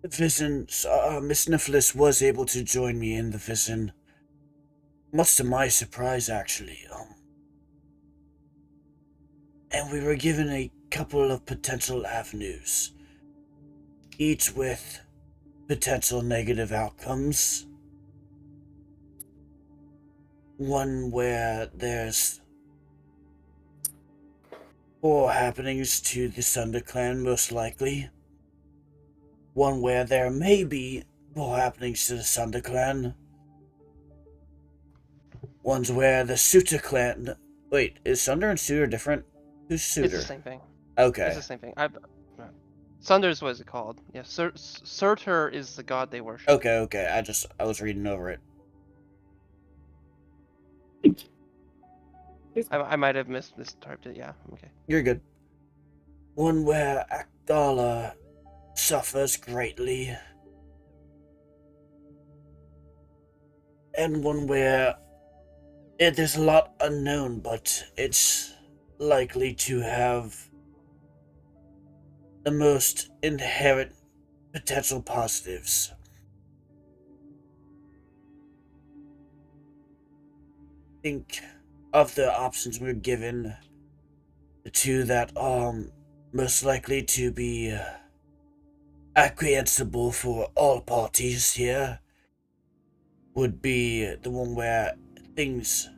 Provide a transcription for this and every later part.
Vision, Miss Nicholas was able to join me in the vision, much to my surprise, actually. And we were given a couple of potential avenues, each with potential negative outcomes. One where there's poor happenings to the Sunder clan, most likely. One where there may be poor happenings to the Sunder clan. One's where the Suter clan. Wait, is Sunder and Suter different? Who's It's the Suter? same thing. It's Okay. the same thing. Sunders was it called? Yeah, Surtur is the god they worship. Okay. I was reading over it. I might have mistyped it. Yeah. Okay. You're good. One where Akdala suffers greatly. And one where there's a lot unknown, but it's likely to have the most inherent potential positives. Think of the options we're given, the two that are most likely to be acquiesceable for all parties here would be the one where things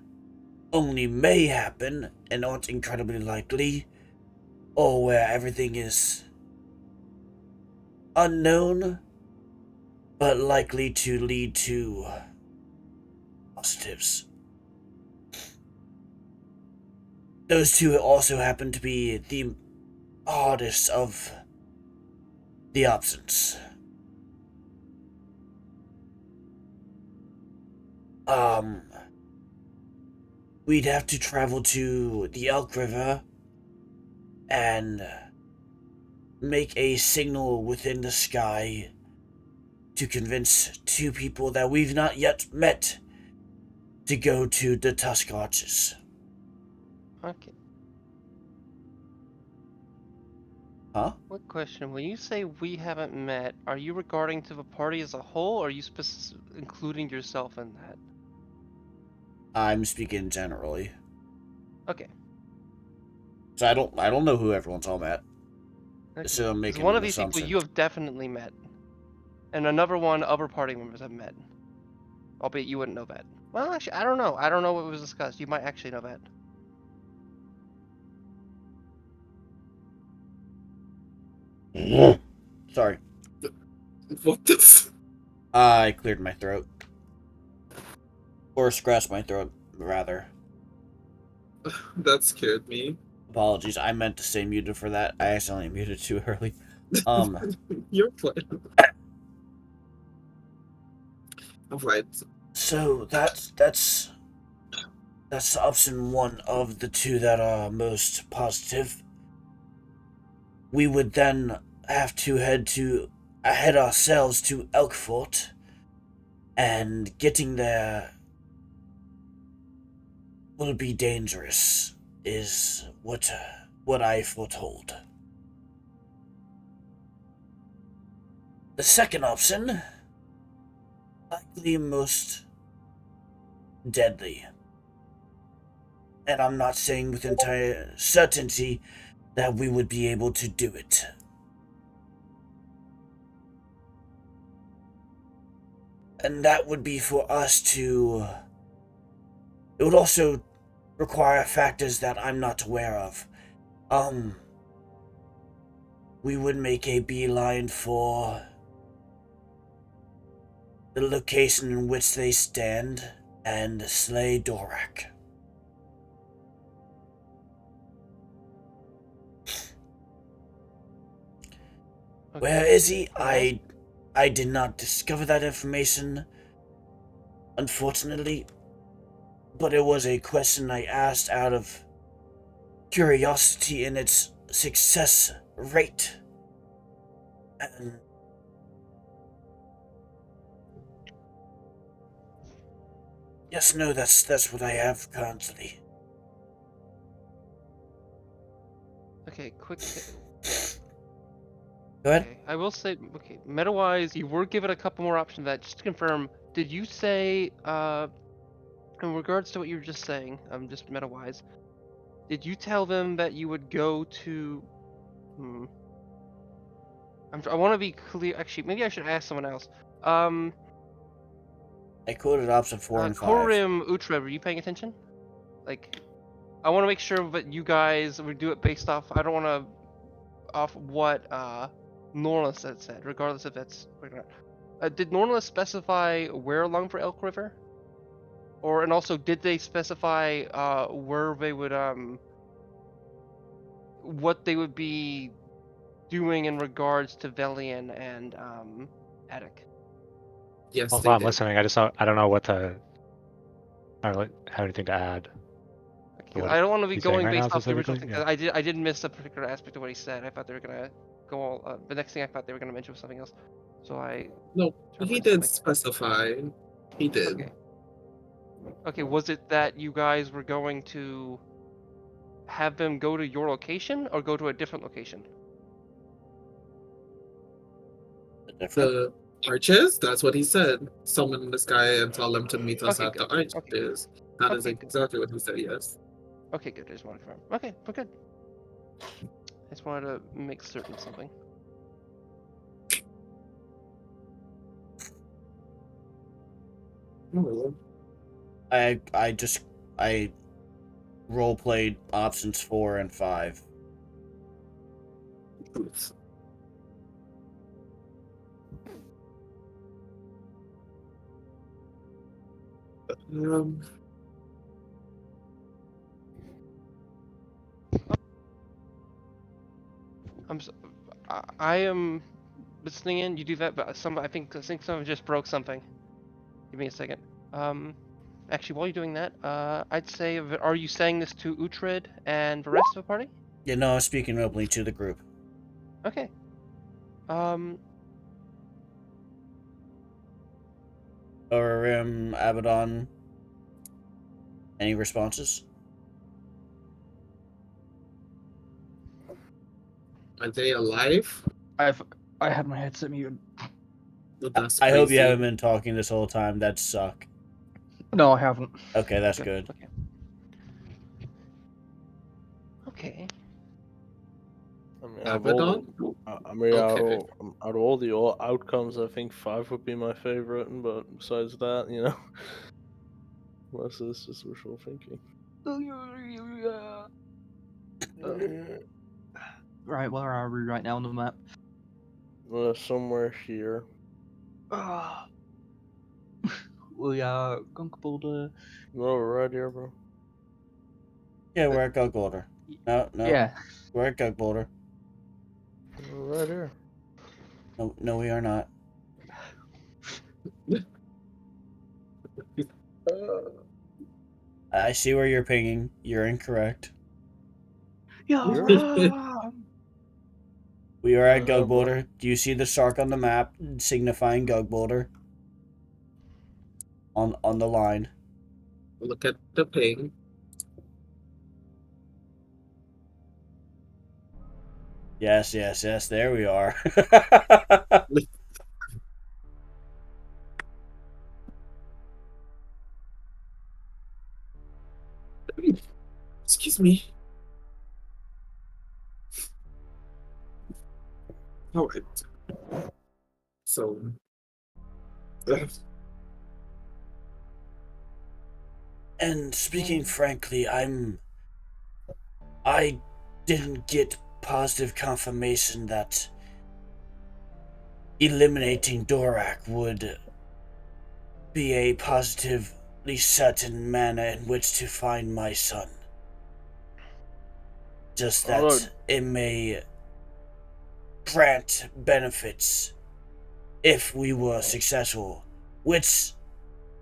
only may happen and aren't incredibly likely, or where everything is unknown but likely to lead to positives. Those two also happen to be the hardest of the options. We'd have to travel to the Elk River and make a signal within the sky to convince two people that we've not yet met to go to the Tusk Arches. Okay. Huh? What question? When you say we haven't met, are you regarding to the party as a whole, or are you including yourself in that? I'm speaking generally. Okay. So I don't know who everyone's all met. Okay. So I'm Because making one of an these people assumption. you have definitely met, and another one other party members have met. Albeit you wouldn't know that. Well, actually, I don't know. I don't know what was discussed. You might actually know that. Sorry. What the f- I cleared my throat. Or scratched my throat, rather. That scared me. Apologies, I meant to say muted for that. I accidentally muted too early. You're fine. Alright. So that's option one of the two that are most positive. We would then have to head ourselves to Elkfort, and getting there will be dangerous, is what I foretold. The second option, likely most deadly. And I'm not saying with entire certainty that we would be able to do it. And that would be for us to... It would also require factors that I'm not aware of. We would make a beeline for the location in which they stand and slay Dorak. Okay. Where is he? I did not discover that information, unfortunately, but it was a question I asked out of curiosity in its success rate. And yes, no, that's what I have currently. Okay, quick. Go ahead. Okay, I will say, okay, meta-wise, you were given a couple more options. That just to confirm, did you say, in regards to what you were just saying, just meta-wise, did you tell them that you would go to? I want to be clear. Actually, maybe I should ask someone else. Um, I quoted option 4 and 5. Korim Utre, were you paying attention? Like, I want to make sure that you guys would do it based off. I don't want to off what Norlis had said, regardless if that's. Did Norlis specify where along for Elk River? Or and also did they specify where they would what they would be doing in regards to Velian and Attic? Yes, Also, they I'm did. listening. I don't know what to. I don't have anything to add. Okay, What I don't want to be he's saying going right now based off the original specifically? thing. Yeah. I did miss a particular aspect of what he said. I thought they were gonna go all. The next thing I thought they were gonna mention was something else. So I. No, he interpreted did something. specify. He did. Okay. Okay, was it that you guys were going to have them go to your location or go to a different location? Different. The arches? That's what he said. Summon this guy and tell them to meet us Okay, at the good. Okay. arches. That is Okay, good. exactly what he said, yes. Okay, good. I just want to confirm. Okay, we're good. I just wanted to make certain of something. Oh, I role played options 4 and 5. oops. Um, I am listening in. You do that, but I think someone just broke something. Give me a second. Actually, while you're doing that, I'd say, are you saying this to Uhtred and the rest of the party? Yeah, no, I'm speaking openly to the group. Okay. Or Abaddon. Any responses? are they alive? I had my headset muted. That's I hope you crazy. haven't been talking this whole time. That'd suck. No, I haven't. Okay, that's good. Okay. Okay. I mean, Abaddon? out of all the outcomes, I think 5 would be my favorite. But besides that, most of this is wishful thinking. Right, where are we right now on the map? Somewhere here. We are comfortable to. No, right here, bro. Yeah, we're at Gug Boulder. No, Yeah. we're at Gug Boulder. Right here. No, we are not. I see where you're pinging. You're incorrect. Yeah. We are at Yeah, Gug bro. Boulder. Do you see the shark on the map signifying Gug Boulder? On the line. Look at the ping. Yes, there we are. Excuse me. Alright. So. And speaking frankly, I didn't get positive confirmation that eliminating Dorak would be a positively certain manner in which to find my son. Just that Alright. it may grant benefits if we were successful, which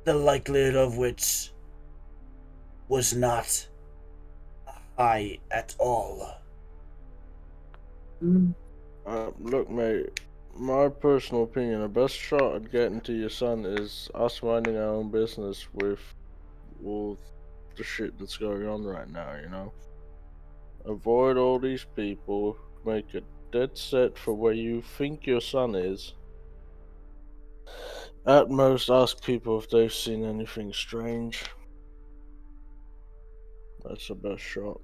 the likelihood of which was not high at all. Look, mate. My personal opinion, the best shot at getting to your son is us minding our own business with all the shit that's going on right now, Avoid all these people, make it dead set for where you think your son is. At most, ask people if they've seen anything strange. That's the best shot.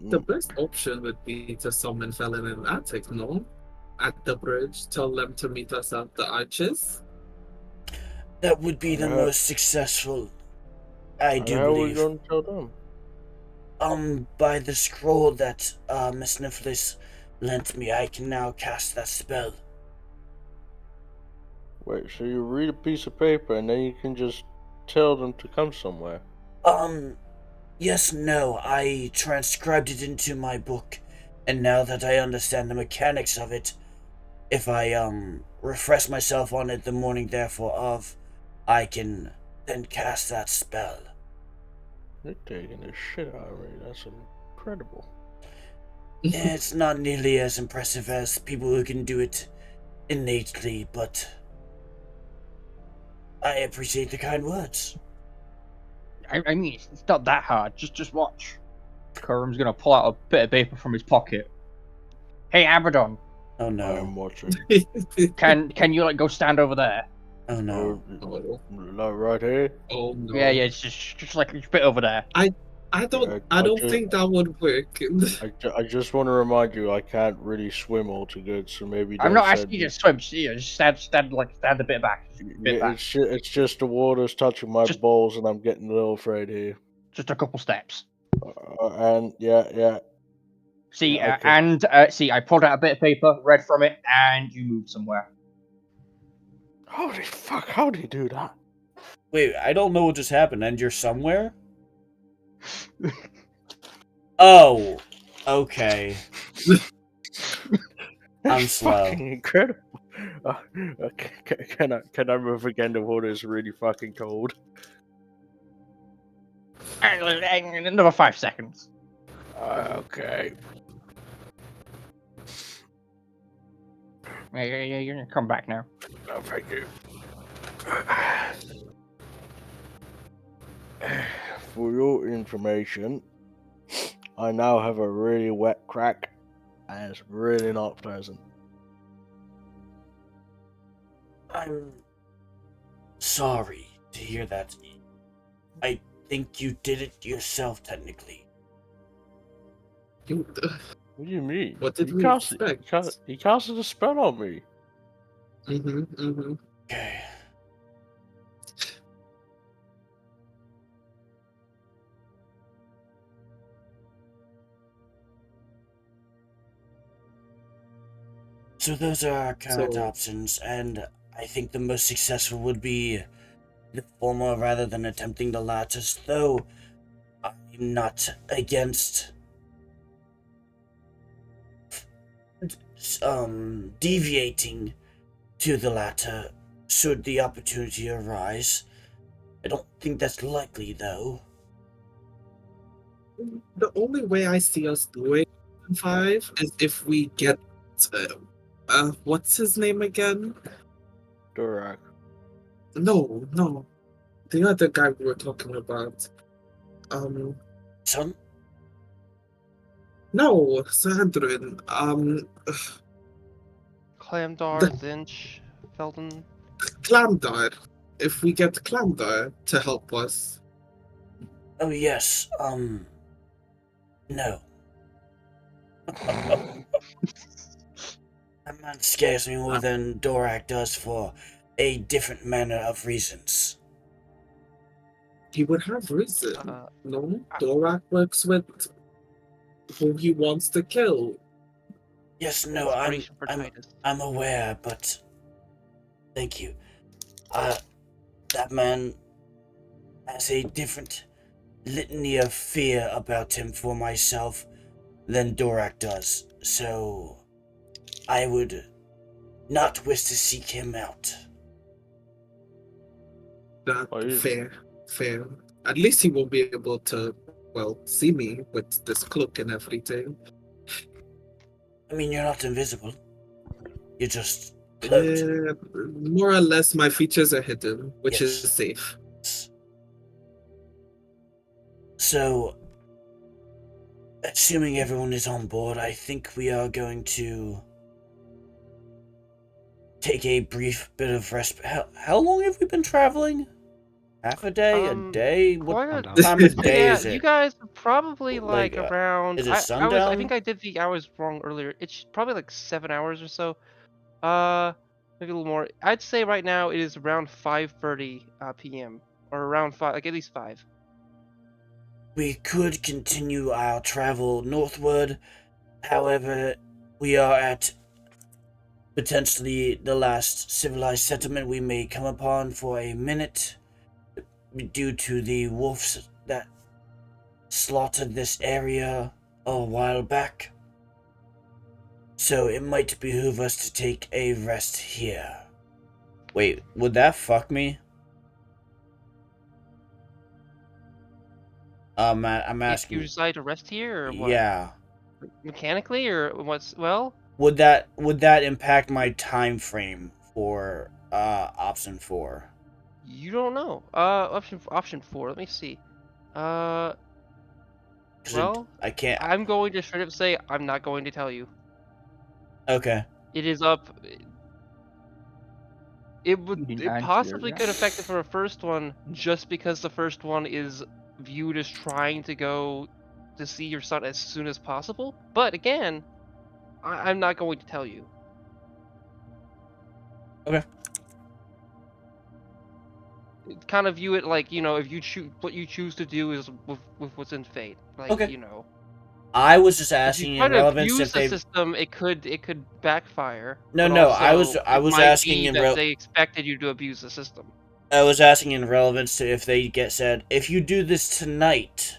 The best option would be to summon Felon in Attic, no? At the bridge, tell them to meet us at the arches. That would be the Uh, most successful, I And do how are we believe. going to tell them? By the scroll that Miss Nifflis lent me, I can now cast that spell. Wait, so you read a piece of paper and then you can just tell them to come somewhere? Yes, no, I transcribed it into my book, and now that I understand the mechanics of it, if I, refresh myself on it the morning therefore of, I can then cast that spell. You're taking the shit out of me. That's incredible. It's not nearly as impressive as people who can do it innately, but I appreciate the kind words. I mean, it's not that hard. Just watch. Kurum's gonna pull out a bit of paper from his pocket. Hey, Abaddon, Oh I no. am watching. can you like go stand over there? Oh no. Oh, No, right here. oh no. Yeah, it's just like a bit over there. I don't Yeah, I I don't just- think that would work. I just want to remind you, I can't really swim all too good, so maybe. I'm don't not send asking you me- to swim. Just stand a bit back. Just a bit Yeah, back. it's just the water's touching my Just- balls, and I'm getting a little afraid here. Just a couple steps. And yeah. See, Yeah, okay. see, I pulled out a bit of paper, read from it, and you moved somewhere. Holy fuck! How do you do that? Wait, I don't know what just happened, and you're somewhere? Oh, okay. I'm That's slow. fucking incredible. Can I move again? The water is really fucking cold. Another 5 seconds. Okay. Yeah, you're gonna come back now. No, thank you. For your information, I now have a really wet crack, and it's really not pleasant. I'm sorry to hear that. I think you did it yourself, technically. You- What do you mean? What did he we casted, expect? He casted a spell on me. Okay. So those are our current So- options, and I think the most successful would be the former rather than attempting the latter, though I'm not against deviating to the latter should the opportunity arise. I don't think that's likely, though. The only way I see us doing 5 is if we get what's his name again? Durak. No. The other guy we were talking about. Son? No, Sandrin. Clamdar, The- Zinch, Felden. Clamdar. If we get Clamdar to help us. Oh, yes, no. That man scares me more than Dorak does for a different manner of reasons. He would have reason. Uh, No? Dorak works with who he wants to kill. Yes, no, Operation for I'm Titus. aware, but thank you. That man has a different litany of fear about him for myself than Dorak does, so I would not wish to seek him out. That Are you- fair. At least he won't be able to, well, see me with this cloak and everything. I mean, you're not invisible. You're just cloaked. More or less, my features are hidden, which is Yes. safe. So, assuming everyone is on board, I think we are going to take a brief bit of rest. How long have we been traveling? Half a day? A day? What Quite I'm a down. time of day yeah, is you it? guys are probably Like, like around. is it I sundown? think I did the hours wrong earlier. It's probably like 7 hours or so. Maybe a little more. I'd say right now it is around 5:30 p.m. or around 5, like at least 5. We could continue our travel northward. However, we are at potentially the last civilized settlement we may come upon for a minute due to the wolves that slaughtered this area a while back. So it might behoove us to take a rest here. Wait, would that fuck me? I'm If you asking. decide to rest here or what? Yeah. Mechanically or what's well? Would that impact my time frame for option 4? You don't know. Option 4. Let me see. 'Cause Well, I can't. I'm going to straight up say I'm not going to tell you. Okay. It is up. It You didn't it answer possibly that. could affect it for a first one just because the first one is viewed as trying to go to see your son as soon as possible. But again, I'm not going to tell you. Okay. Kind of view it like, if you choose what you choose to do is with what's in fate. Like, Okay. I was just if you asking try in to relevance abuse if the they. system, it could backfire. No, But no. also, I it was might asking be in that they expected you to abuse the system. I was asking in relevance to if they get said if you do this tonight,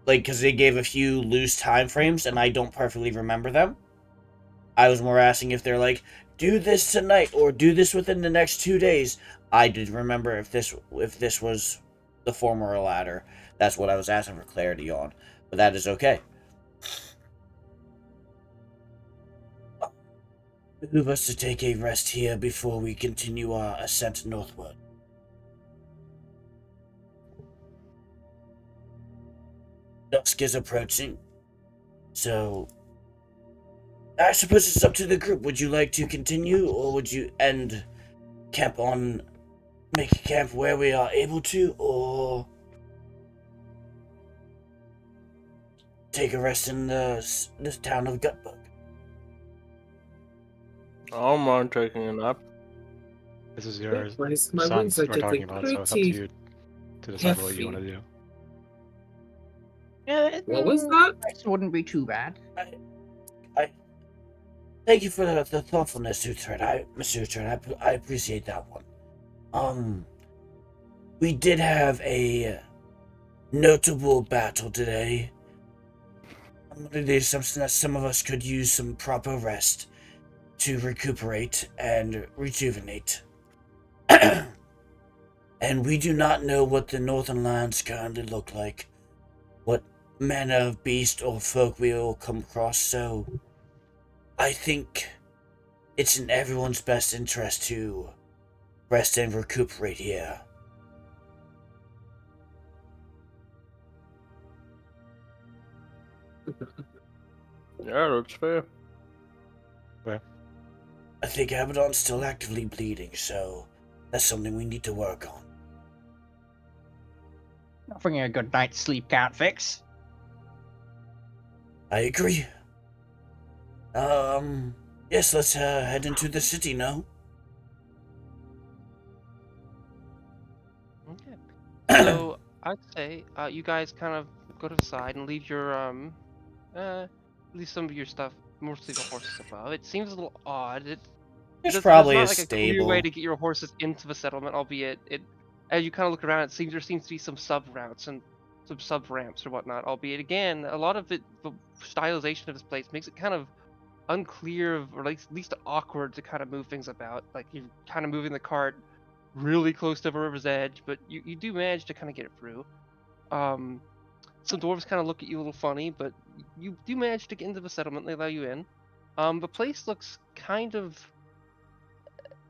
like because they gave a few loose time frames and I don't perfectly remember them. I was more asking if they're like, do this tonight or do this within the next 2 days. I did remember if this was the former or latter. That's what I was asking for clarity on. But that is okay. Behoove us to take a rest here before we continue our ascent northward. Dusk is approaching, so I suppose it's up to the group. Would you like to continue, or would you make camp where we are able to, or take a rest in this town of Gutbug? I don't mind taking a nap. This is your Guys, my son wings are we're talking getting about, so it's up to pretty you to decide what you heavy. want to do. Yeah, What was that? This wouldn't be too bad. I thank you for the thoughtfulness, Mr. Utrecht. I appreciate that one. We did have a notable battle today. I'm gonna do something that some of us could use some proper rest to recuperate and rejuvenate. And we do not know what the northern lands currently look like, what manner of beast or folk we will come across, so I think it's in everyone's best interest to rest and recuperate here. Yeah, that's fair. I think Abaddon's still actively bleeding, so that's something we need to work on. Nothing a good night's sleep can't fix. I agree. Yes, let's head into the city now. Okay. So I'd say you guys kind of go to the side and leave your leave some of your stuff, mostly the horses above. It seems a little odd. There's There's probably not a like a clear stable. way to get your horses into the settlement, albeit as you kind of look around, there seems to be some sub routes and some sub ramps or whatnot. Albeit again, a lot of the stylization of this place makes it kind of unclear or at least awkward to kind of move things about. Like you're kind of moving the cart really close to the river's edge, but you do manage to kind of get it through. Some dwarves kind of look at you a little funny, but you do manage to get into the settlement. They allow you in. The place looks kind of.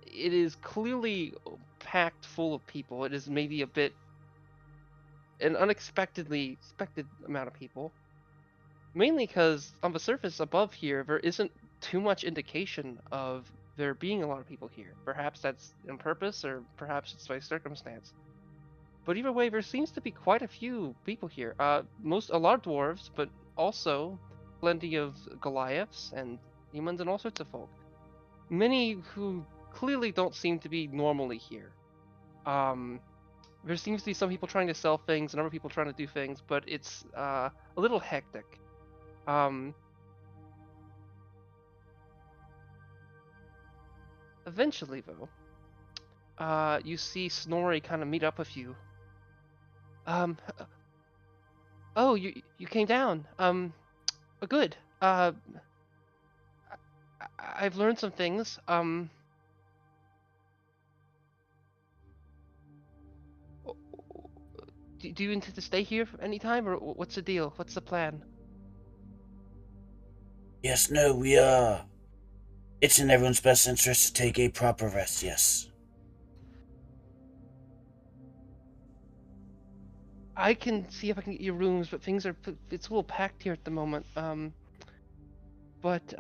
It is clearly packed full of people. It is maybe a bit an unexpectedly expected amount of people. Mainly because on the surface above here, there isn't too much indication of there being a lot of people here. Perhaps that's on purpose, or perhaps it's by circumstance. But either way, there seems to be quite a few people here. A lot of dwarves, but also plenty of Goliaths and humans and all sorts of folk. Many who clearly don't seem to be normally here. There seems to be some people trying to sell things and other people trying to do things, but it's a little hectic. Eventually, though, you see Snorri kind of meet up with you. Um, oh, you came down. Good. I've learned some things. Do you intend to stay here for any time, or what's the deal? What's the plan? Yes, no, it's in everyone's best interest to take a proper rest, yes. I can see if I can get you rooms, but it's a little packed here at the moment. But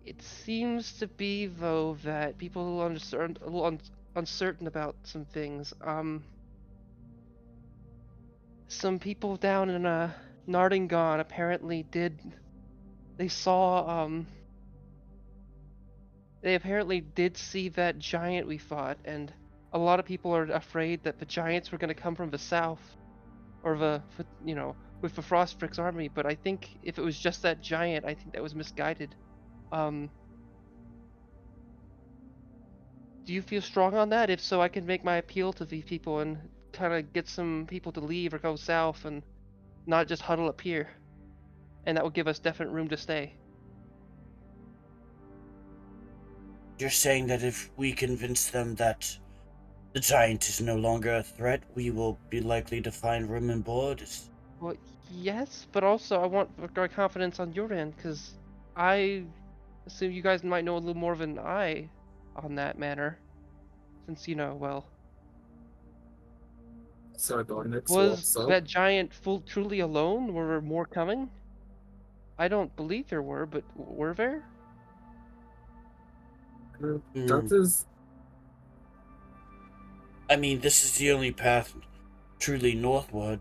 it seems to be though that people are a little uncertain about some things. Some people down in Nardingon apparently they apparently did see that giant we fought, and a lot of people are afraid that the giants were going to come from the south, or with the Frostbricks army. But I think if it was just that giant, I think that was misguided. Do you feel strong on that? If so, I can make my appeal to these people and kind of get some people to leave or go south and not just huddle up here. And that will give us definite room to stay. You're saying that if we convince them that the giant is no longer a threat, we will be likely to find room and board? Well, yes, but also I want our confidence on your end, because I assume you guys might know a little more than I on that matter. Since, Sardonyx, was what's up? that giant truly alone? Were there more coming? I don't believe there were, but were there? That is. I mean, this is the only path truly northward.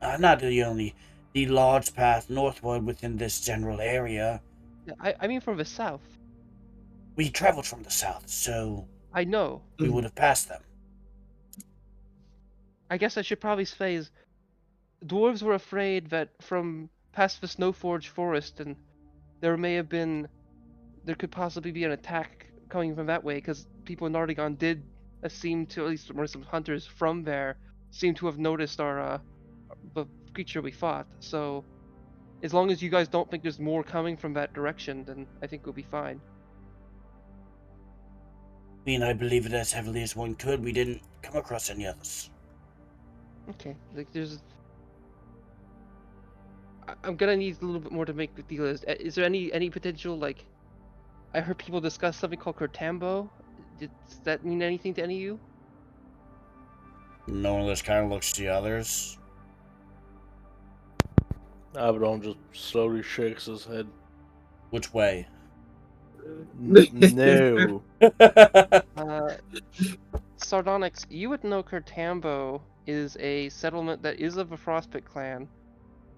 Not the large path northward within this general area. I mean from the south. We traveled from the south, so I know. we would have passed them. I guess I should probably say is dwarves were afraid that from past the Snowforge forest, and there could possibly be an attack coming from that way, because people in Nardigon did seem to, at least some hunters from there, seem to have noticed the creature we fought. So as long as you guys don't think there's more coming from that direction, then I think we'll be fine. I mean, I believe it as heavily as one could. We didn't come across any others. Okay, I'm gonna need a little bit more to make the deal. Is there any potential, like, I heard people discuss something called Kertambo. Does that mean anything to any of you? No one just kind of looks to the others. Abaddon just slowly shakes his head. Which way? No. Sardonyx, you would know Kertambo is a settlement that is of a Frostbite clan,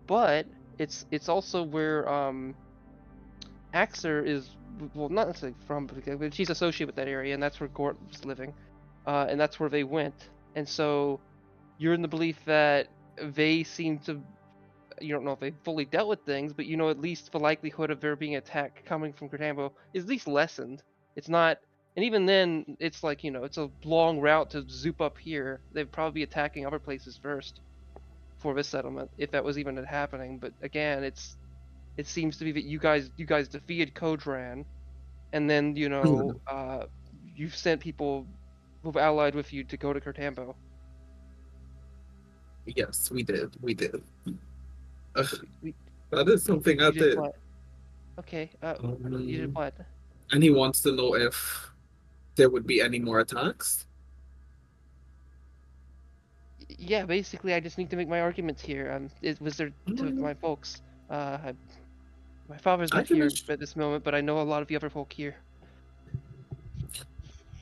but it's also where Axer is, well, not necessarily from, but she's associated with that area, and that's where Gort was living, and that's where they went. And so you're in the belief that they seem to, you don't know if they fully dealt with things, but at least the likelihood of there being an attack coming from Kertambo is at least lessened. It's not, and even then, it's like, it's a long route to zoop up here. They'd probably be attacking other places first for this settlement, if that was even happening. But again, it seems to be that you guys defeated Kodran, and then you've sent people who've allied with you to go to Kertambo. Yes, we did. That is something I You did did. what? Okay. You did what? And he wants to know if there would be any more attacks. Yeah, basically, I just need to make my arguments here. It was there to Mm, my folks. My father's I not can. here at this moment, but I know a lot of the other folk here.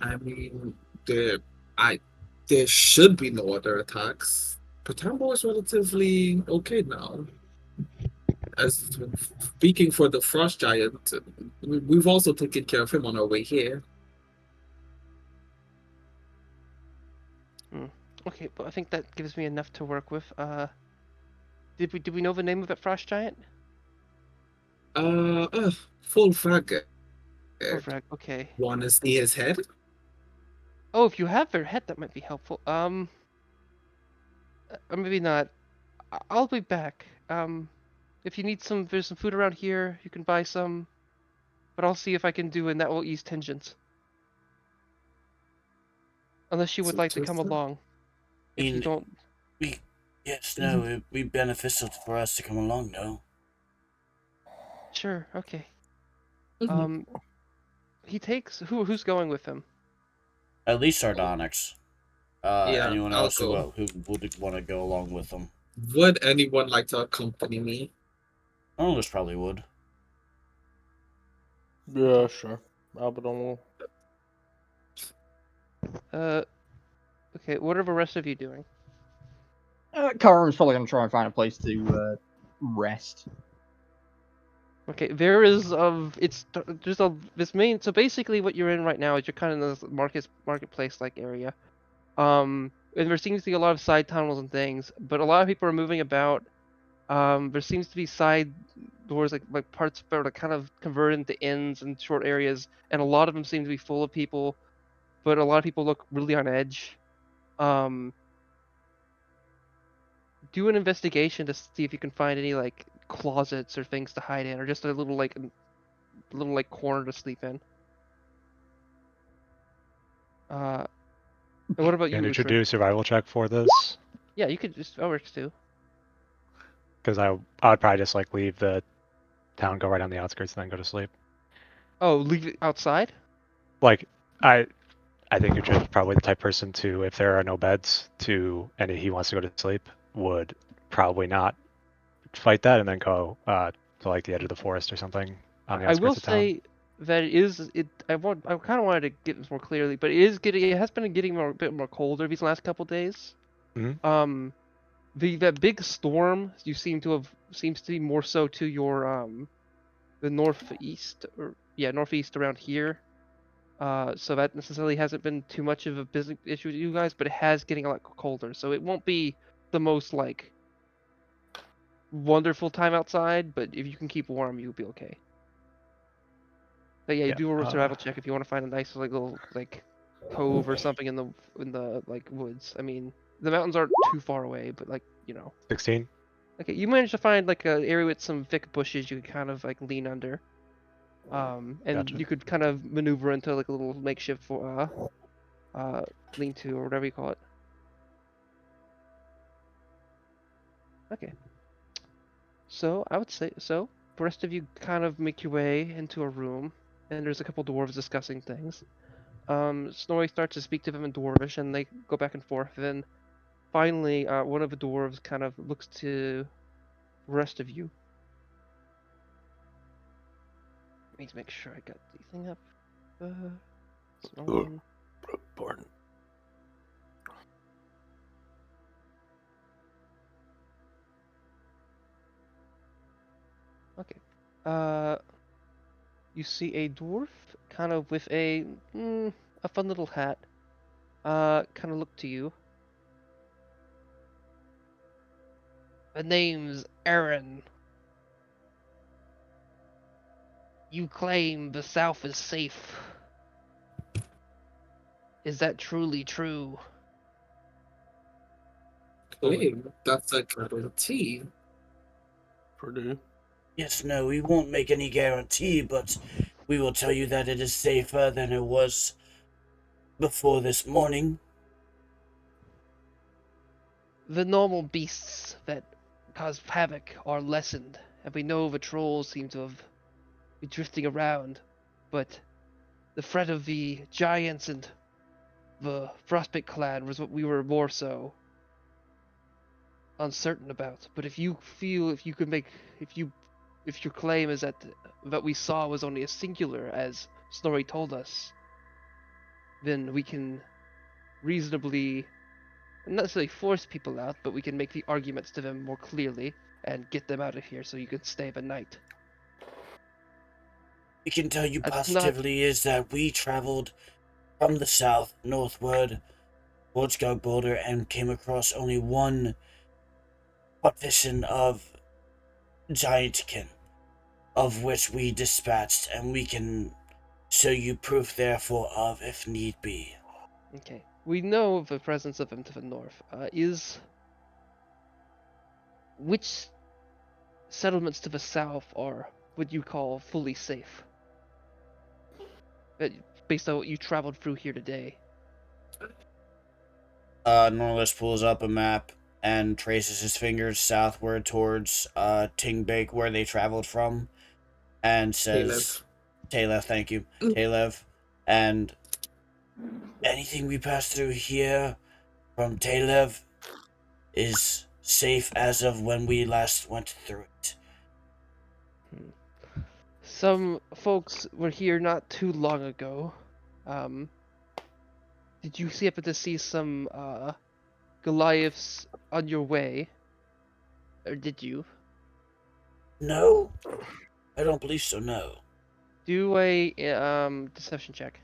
I mean, there, I, there should be no other attacks. Patambo is relatively okay now. As speaking for the frost giant, we've also taken care of him on our way here. Okay, but I think that gives me enough to work with. Did we know the name of that frost giant? Full faggot. Correct. Okay. Want to see his head? Oh, if you have their head, that might be helpful. Or maybe not. I'll be back. If you need there's some food around here. You can buy some. But I'll see if I can do, and that will ease tensions. Unless you would like to come Interesting. along. If you mean, don't, we, yes, no, it'd be beneficial for us to come along, no? sure. Okay. Mhm. He takes who's going with him? At least Sardonyx. Yeah, Anyone I'll else go. who would want to go along with them? Would anyone like to accompany me? Others probably would. Yeah, sure. Abaddon will. Okay. What are the rest of you doing? Karam's probably gonna try and find a place to rest. Okay, there is there's a this main so basically what you're in right now is you're kind of in this marketplace like area. And there seems to be a lot of side tunnels and things, but a lot of people are moving about. There seems to be side doors like parts that are kind of converted into inns and short areas, and a lot of them seem to be full of people, but a lot of people look really on edge. Um, do an investigation to see if you can find any like closets or things to hide in, or just a little like corner to sleep in. Uh, and what about you, Can you Rooster? do survival check for this? Yeah, you could just that works too. Because I would probably just like leave the town, go right on the outskirts, and then go to sleep. Oh, leave it outside? Like I I think Utra's probably the type person to, if there are no beds and he wants to go to sleep, would probably not fight that and then go to like the edge of the forest or something on the I will outskirts of town. say that I kind of wanted to get this more clearly, but it has been getting a bit more colder these last couple days. Mhm. That big storm seems to be more so to your the northeast around here. So that necessarily hasn't been too much of a business issue with you guys, but it has getting a lot colder, so it won't be the most like wonderful time outside, but if you can keep warm, you'll be okay. But yeah, you Yeah. do a survival check if you want to find a nice like little like cove or something in the like woods. I mean, the mountains aren't too far away, but like 16. okay, you managed to find like an area with some thick bushes you could kind of like lean under. And Gotcha. you could kind of maneuver into like a little makeshift for lean-to or whatever you call it. Okay. So I would say the rest of you kind of make your way into a room, and there's a couple dwarves discussing things. Snorri starts to speak to them in Dwarvish, and they go back and forth. Then finally, one of the dwarves kind of looks to the rest of you. Let me make sure I got the thing up. It's the wrong one. Pardon. Okay. You see a dwarf kind of with a fun little hat. Kind of look to you. The name's Aaron. You claim the South is safe. Is that truly true? Claim that's a guarantee. Purdue. Yes, no, we won't make any guarantee, but we will tell you that it is safer than it was before this morning. The normal beasts that cause havoc are lessened, and we know the trolls seem to have been drifting around, but the threat of the giants and the frostbite clan was what we were more so. uncertain about. But if you feel if you could make if your claim is that what we saw was only a singular, as Snorri told us, then we can reasonably not necessarily force people out, but we can make the arguments to them more clearly and get them out of here so you can stay the night. We can tell you That's not positively is that we traveled from the south northward towards Gug Boulder and came across only one partition of Giantkin, of which we dispatched, and we can show you proof therefore of if need be. okay. We know of the presence of them to the north. Which settlements to the south are would you call fully safe? Based on what you traveled through here today. Norlis pulls up a map and traces his fingers southward towards Tingbake, where they traveled from, and says, Talev, thank you, Talev, and anything we pass through here from Talev is safe as of when we last went through it. Some folks were here not too long ago. Did you happen to see some Goliaths on your way? Or did you? No, I don't believe so, no. Do a deception check.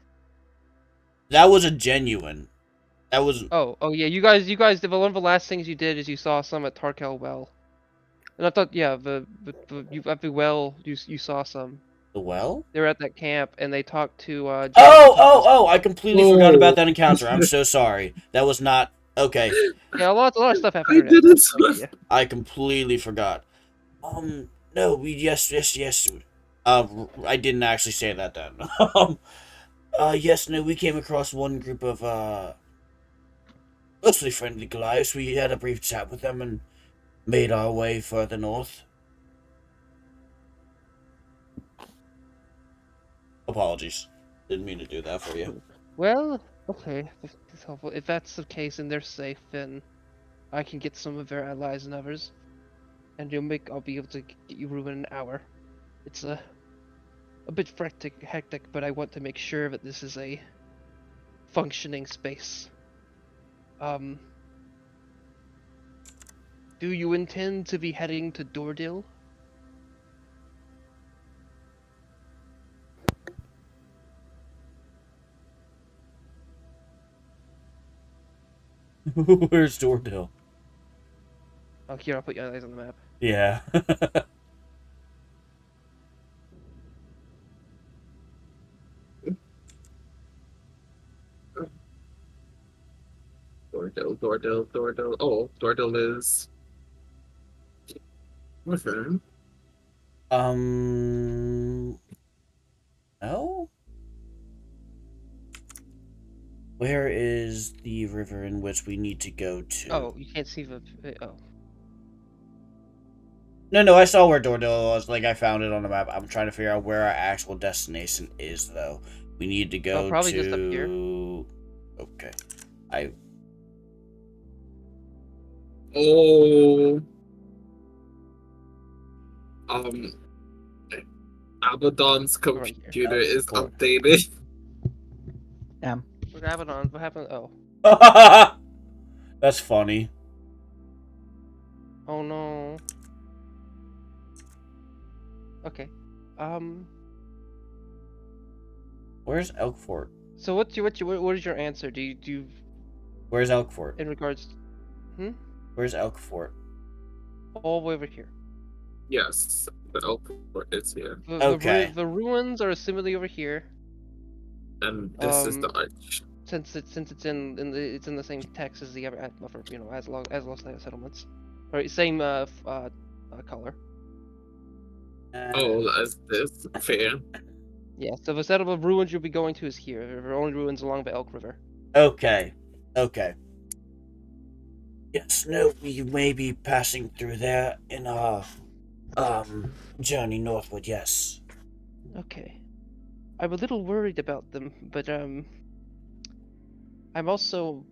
That was a genuine. That was Oh yeah, you guys, one of the last things you did is you saw some at Tarkel Well. And I thought, yeah, you at the well, you saw some. the well? They were at that camp and they talked to I completely forgot about that encounter. I'm so sorry. That was not okay. Yeah, a lot of stuff happened. I didn't. Yeah. I completely forgot. No, yes. I didn't actually say that then. Yes, no, we came across one group of mostly friendly Goliaths. We had a brief chat with them and made our way further north. Apologies. Didn't mean to do that for you. Well, okay. It's helpful. If that's the case and they're safe, then I can get some of their allies and others, and I'll be able to get you room in an hour. It's a bit hectic, but I want to make sure that this is a functioning space. Do you intend to be heading to Dordil? Where's Dordil? Oh, here, I'll put your eyes on the map. Yeah. Dordil. Oh, Dordil is. Okay. No? Where is the river in which we need to go to? Oh, you can't see the. Oh. No, I saw where Dordil was. Like, I found it on the map. I'm trying to figure out where our actual destination is, though. We need to go probably to... just up here. Okay. Oh. Abaddon's Right here. computer is Cool. updated. Damn. What happened on? What happened? Oh. That's funny. Oh no. Okay. Where's Elkfort? So what is your answer? Do you Where's Elkfort? in regards? Where's Elkfort? All the way over here. Yes, the elk is here. Okay. The ruins are similarly over here. And this is the arch. Since it's in the same text as the Aslow settlements. Or same color. Oh, that's this. Fair. Yeah, so the settlement of ruins you'll be going to is here. There are only ruins along the Elk River. Okay. Yes, no, we may be passing through there in our journey northward, yes. Okay. I'm a little worried about them, but I'm also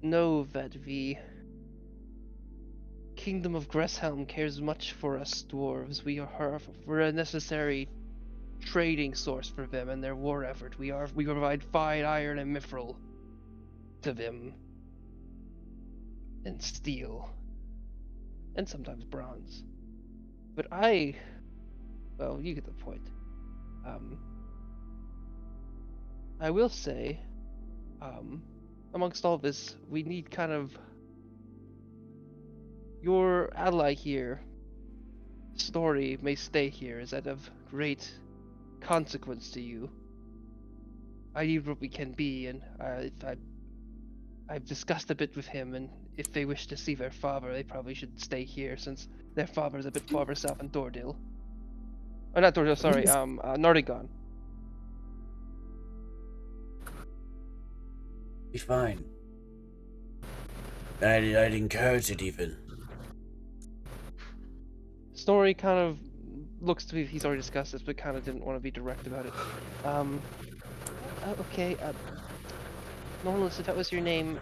know that kingdom of Gresshelm cares much for us dwarves. We're a necessary trading source for them and their war effort. We provide fine iron and mithril to them, and steel, and sometimes bronze. But well, you get the point. I will say, amongst all this, we need kind of your ally here. Story may stay here. Is that of great consequence to you? I need what we can be, and I've discussed a bit with him, and if they wish to see their father, they probably should stay here, since their father is a bit farther south in Dordil. Oh, not Dordil, sorry, Nardigon. Be fine. I'd encourage it even. Snorri kind of looks to me, he's already discussed this, but kind of didn't want to be direct about it. Okay, Norlis, if that was your name,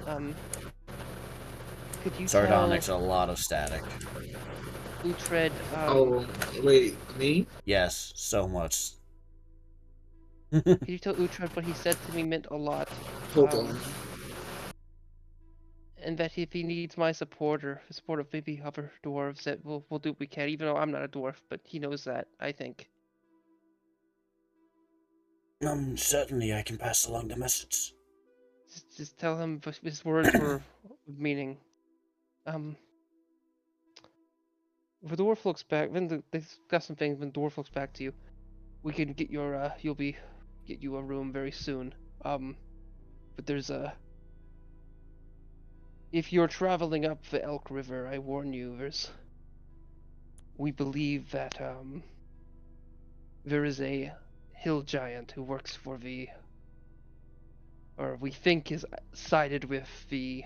could you Sardonyx, a lot of static. tell Uhtred, Oh, wait, me? Yes, so much. could you tell Uhtred what he said to me meant a lot? Hold on. And that if he needs my support or the support of maybe other dwarves, that we'll do what we can, even though I'm not a dwarf, but he knows that, I think. Certainly I can pass along the message. Just tell him his words were meaning. If the dwarf looks back, when they discuss some things, when the dwarf looks back to you, we can get your, get you a room very soon. But there's if you're traveling up the Elk River, I warn you, we believe that, there is a hill giant who works for or we think is sided with the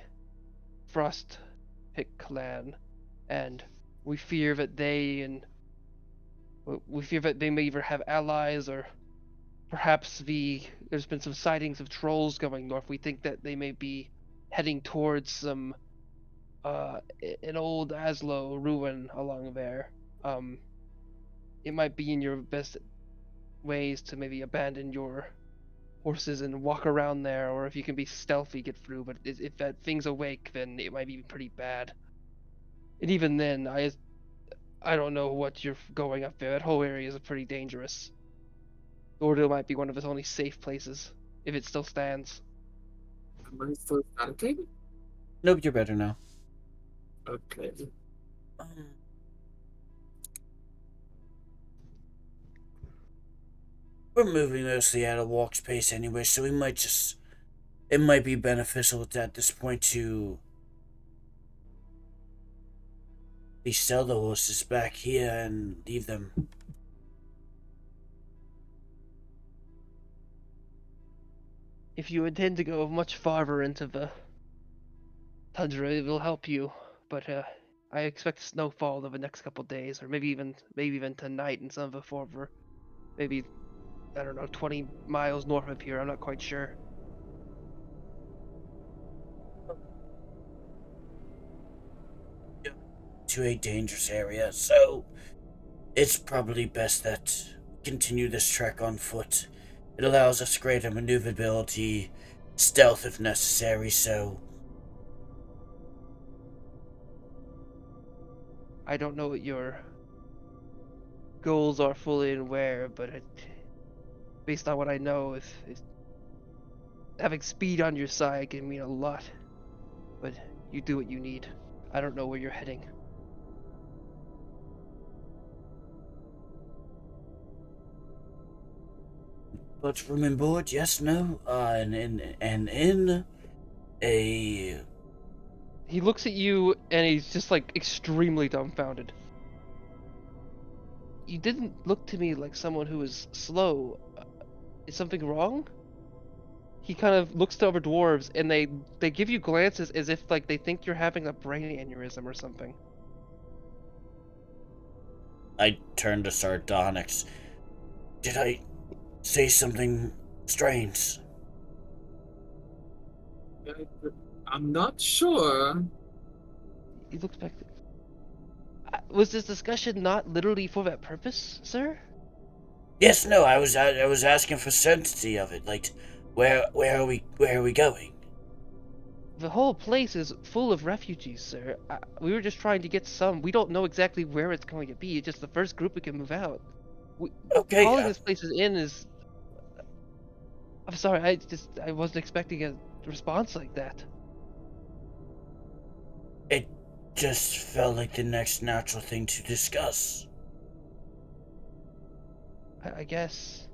Frostpick clan, and we fear that they may either have allies or perhaps there's been some sightings of trolls going north. We think that they may be heading towards some an old Aslow ruin along there. It might be in your best ways to maybe abandon your horses and walk around there, or if you can be stealthy, get through. But if that thing's awake, then it might be pretty bad. And even then, I don't know what you're going up there. That whole area is pretty dangerous. Dordil might be one of its only safe places, if it still stands. Am I still panicking? Nope, you're better now. Okay. We're moving mostly at a walk pace anyway, so it might be beneficial at this point to sell the horses back here and leave them. If you intend to go much farther into the tundra, it will help you. But I expect snowfall over the next couple days, or maybe even tonight in some of the former, maybe, I don't know, 20 miles north of here. I'm not quite sure. To a dangerous area, so it's probably best that we continue this trek on foot. It allows us greater maneuverability, stealth if necessary, so... I don't know what your goals are fully aware, but based on what I know, if having speed on your side can mean a lot. But you do what you need. I don't know where you're heading. But room and board, yes, no, and in a... He looks at you and he's just like extremely dumbfounded. You didn't look to me like someone who is slow. Is something wrong? He kind of looks to other dwarves and they give you glances as if like they think you're having a brain aneurysm or something. I turned to Sardonyx. Did I say something strange? I'm not sure. He looks back. Was this discussion not literally for that purpose, sir? Yes, no, I was asking for certainty of it. Like, where are we going? The whole place is full of refugees, sir. We were just trying to get some. We don't know exactly where it's going to be. It's just the first group we can move out. Okay, Calling this place an inn is. I'm sorry. I wasn't expecting a response like that. it just felt like the next natural thing to discuss. I guess.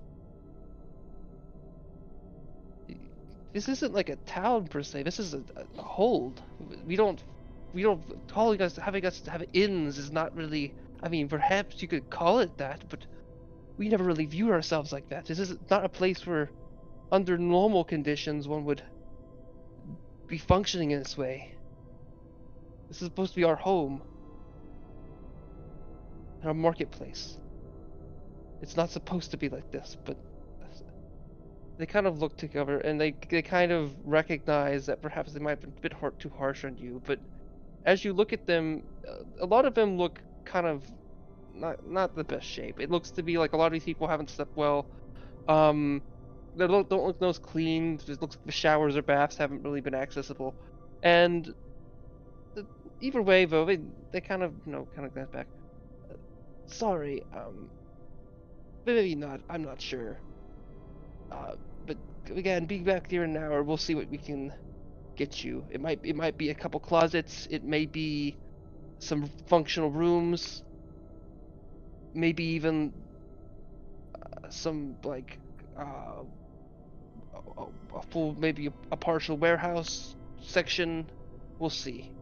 This isn't like a town per se. This is a hold. We don't. Having us have inns is not really. I mean, perhaps you could call it that, but we never really view ourselves like that. This is not a place where, under normal conditions, one would be functioning in this way. This is supposed to be our home, and our marketplace. It's not supposed to be like this, but they kind of look together and they kind of recognize that perhaps they might have been a bit too harsh on you. But as you look at them, a lot of them look kind of not the best shape. It looks to be like a lot of these people haven't slept well. They don't look most clean. It looks like the showers or baths haven't really been accessible. And either way, though, they kind of kind of glance back. Sorry, maybe not. I'm not sure. But again, be back here in an hour. We'll see what we can get you. It might be a couple closets. It may be some functional rooms. Maybe even some like a full, maybe a partial warehouse section. We'll see.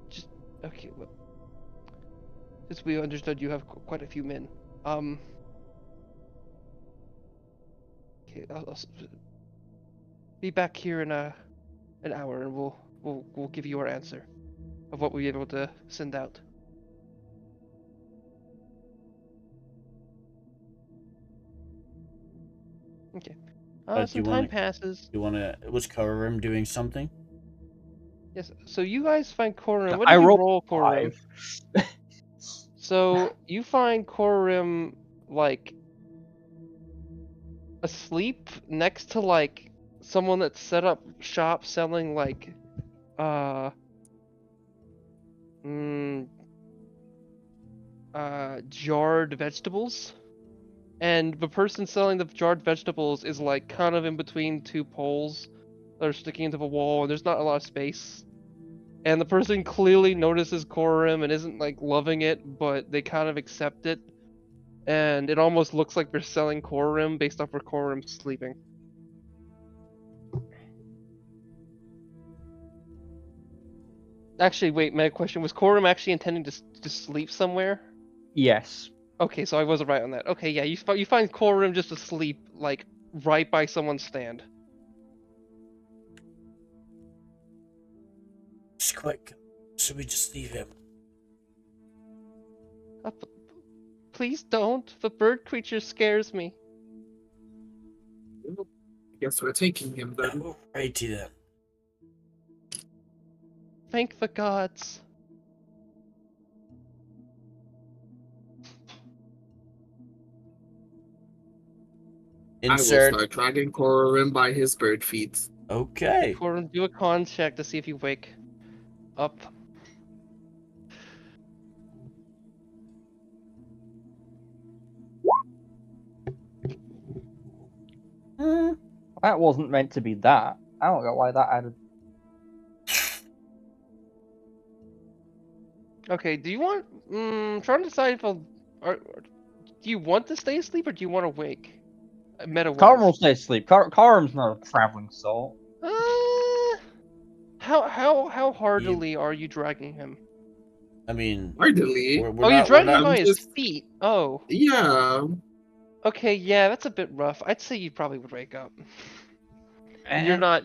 Just okay. Well, since we understood you have quite a few men. Okay, I'll be back here in an hour, and we'll give you our answer of what we're able to send out. Okay. Some time passes. Was Kararim doing something? Yes. So you guys find Korim. What I did you rolled roll, Korim? 5. So you find Korim like asleep next to like someone that set up shop selling like jarred vegetables. And the person selling the jarred vegetables is like kind of in between two poles that are sticking into the wall, and there's not a lot of space. And the person clearly notices Korim and isn't like loving it, but they kind of accept it. And it almost looks like they're selling Korim based off where Korim's sleeping. Actually, wait, my question was Korim actually intending to sleep somewhere? Yes. Okay, so I wasn't right on that. Okay, yeah, you find Korim just asleep, like, right by someone's stand. Just quick. Should we just leave him? Please don't. The bird creature scares me. Guess we're taking him then. Righty then. Thank the gods. I will Insert. start dragging Korim by his bird feet. Okay. Korim, do a con check to see if you wake up. That wasn't meant to be that. I don't know why that added. Okay, do you want? Trying to decide if do you want to stay asleep or do you want to wake? Meta-wise. Karim will stay asleep. Karim's not a traveling soul. How heartily are you dragging him? I mean, Hardly. You're dragging him by his just- feet. Oh. Yeah. Okay, yeah, that's a bit rough. I'd say you probably would wake up. And you're not.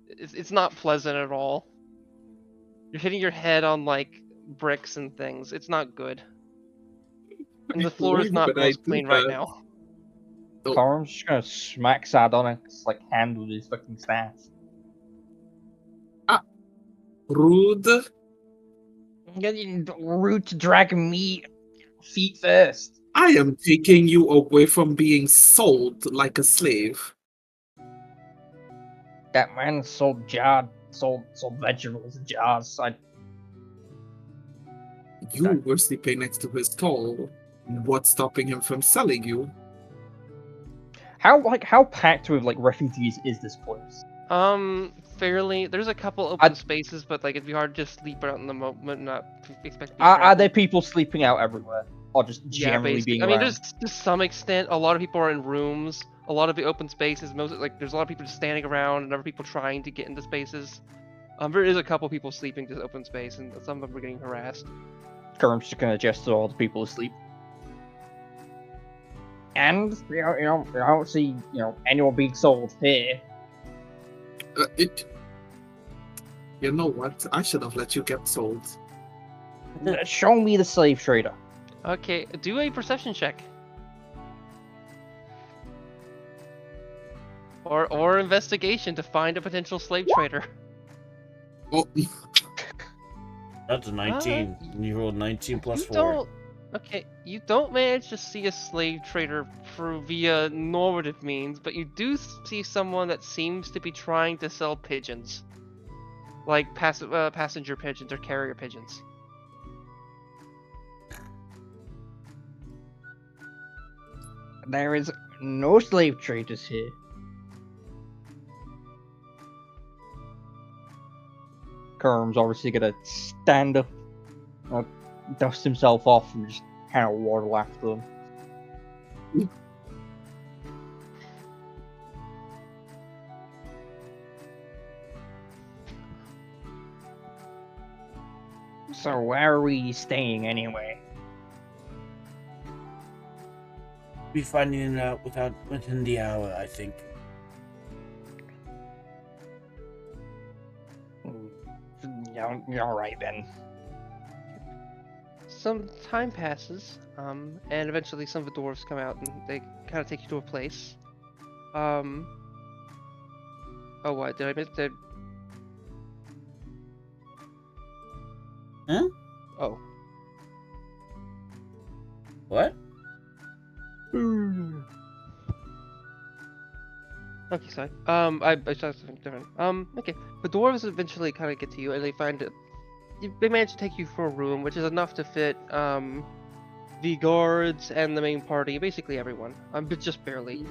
It's not pleasant at all. You're hitting your head on like bricks and things. It's not good. And the floor is not But I most do clean right that. now. Karim's just gonna smack Sardonic's like hand with his fucking staff. Rude. Rude to drag me feet first. I am taking you away from being sold like a slave. That man sold vegetables in jars. You were sleeping next to his stall. What's stopping him from selling you? How packed with like refugees is this place? Fairly. There's a couple open spaces, but like it'd be hard to just sleep out in the moment, not expect to be Are there trampled. people sleeping out everywhere, or just Yeah, generally basically. being I mean, around? there's to some extent, a lot of people are in rooms. A lot of the open spaces, there's a lot of people just standing around, and other people trying to get into spaces. There is a couple people sleeping to open space, and some of them are getting harassed. Current's just gonna gesture all the people asleep. And I don't see anyone being sold here. You know what? I should have let you get sold. Show me the slave trader. Okay, do a perception check. Or investigation to find a potential slave trader. Oh, That's a 19. You rolled 19 plus You 4. don't. Okay, you don't manage to see a slave trader via normative means, but you do see someone that seems to be trying to sell pigeons, like passenger pigeons or carrier pigeons. There is no slave traders here. Kerm's obviously gonna stand up, dust himself off, and just kind of waddle after them. So where are we staying anyway? Be finding it out within the hour, I think. All right then. Some time passes, and eventually some of the dwarves come out and they kind of take you to a place. Oh, what did I miss? Huh? Oh. What? Okay, sorry. I saw something different. Okay. The dwarves eventually kind of get to you, and they find it. They manage to take you for a room, which is enough to fit the guards and the main party, basically everyone. But just barely.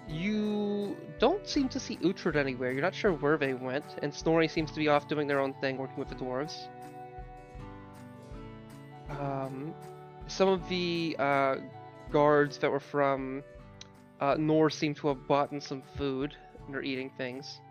You don't seem to see Uhtred anywhere. You're not sure where they went, and Snorri seems to be off doing their own thing, working with the dwarves. Some of the guards that were from Nor seem to have bought in some food and are eating things.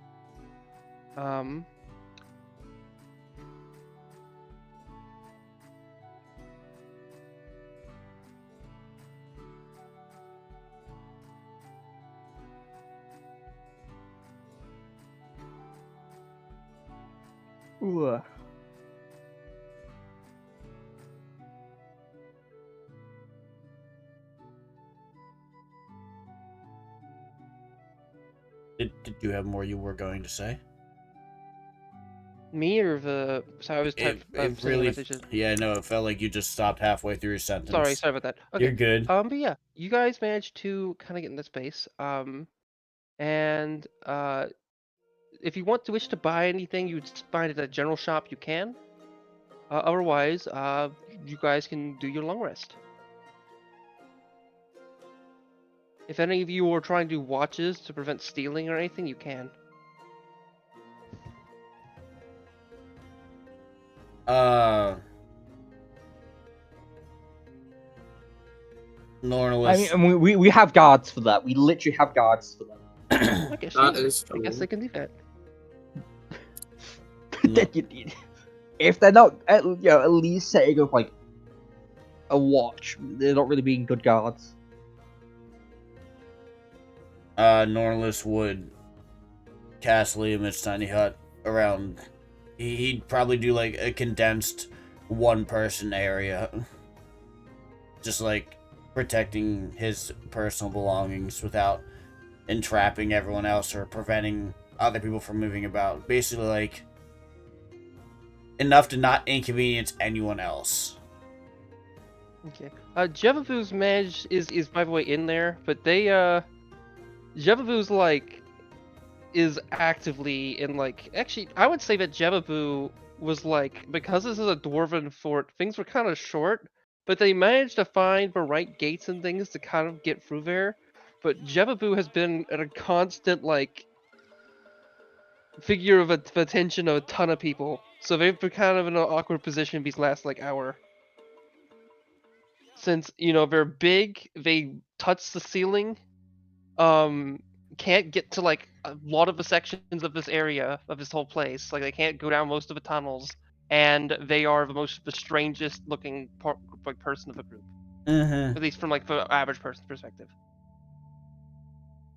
Ooh. Did you have more you were going to say? Me or the? So I was It sending really, messages. yeah, no, it felt like you just stopped halfway through your sentence. Sorry about that. Okay. You're good. But yeah, you guys managed to kind of get in this space. And if you wish to buy anything, you find it at a general shop. You can. Otherwise, you guys can do your long rest. If any of you are trying to do watches to prevent stealing or anything, you can. Norlis. I mean, we have guards for that. We literally have guards for that. I guess, that yeah, is I guess true. they can do that. If they're not at least setting up like a watch, they're not really being good guards. Norlis would cast Liam his tiny hut around. He'd probably do like a condensed one-person area, just like protecting his personal belongings without entrapping everyone else or preventing other people from moving about. Basically, like, enough to not inconvenience anyone else. Okay. Jevavu's manage is by the way in there, but they Jevavu's like is actively in like actually I would say that Jevavu was like because this is a dwarven fort, things were kind of short, but they managed to find the right gates and things to kind of get through there. But Jevavu has been at a constant like figure of attention of a ton of people, so they've been kind of in an awkward position these last like hour. Since they're big, they touch the ceiling, can't get to like a lot of the sections of this area of this whole place. Like they can't go down most of the tunnels, and they are the strangest looking like person of the group, Mm-hmm. at least from like the average person's perspective.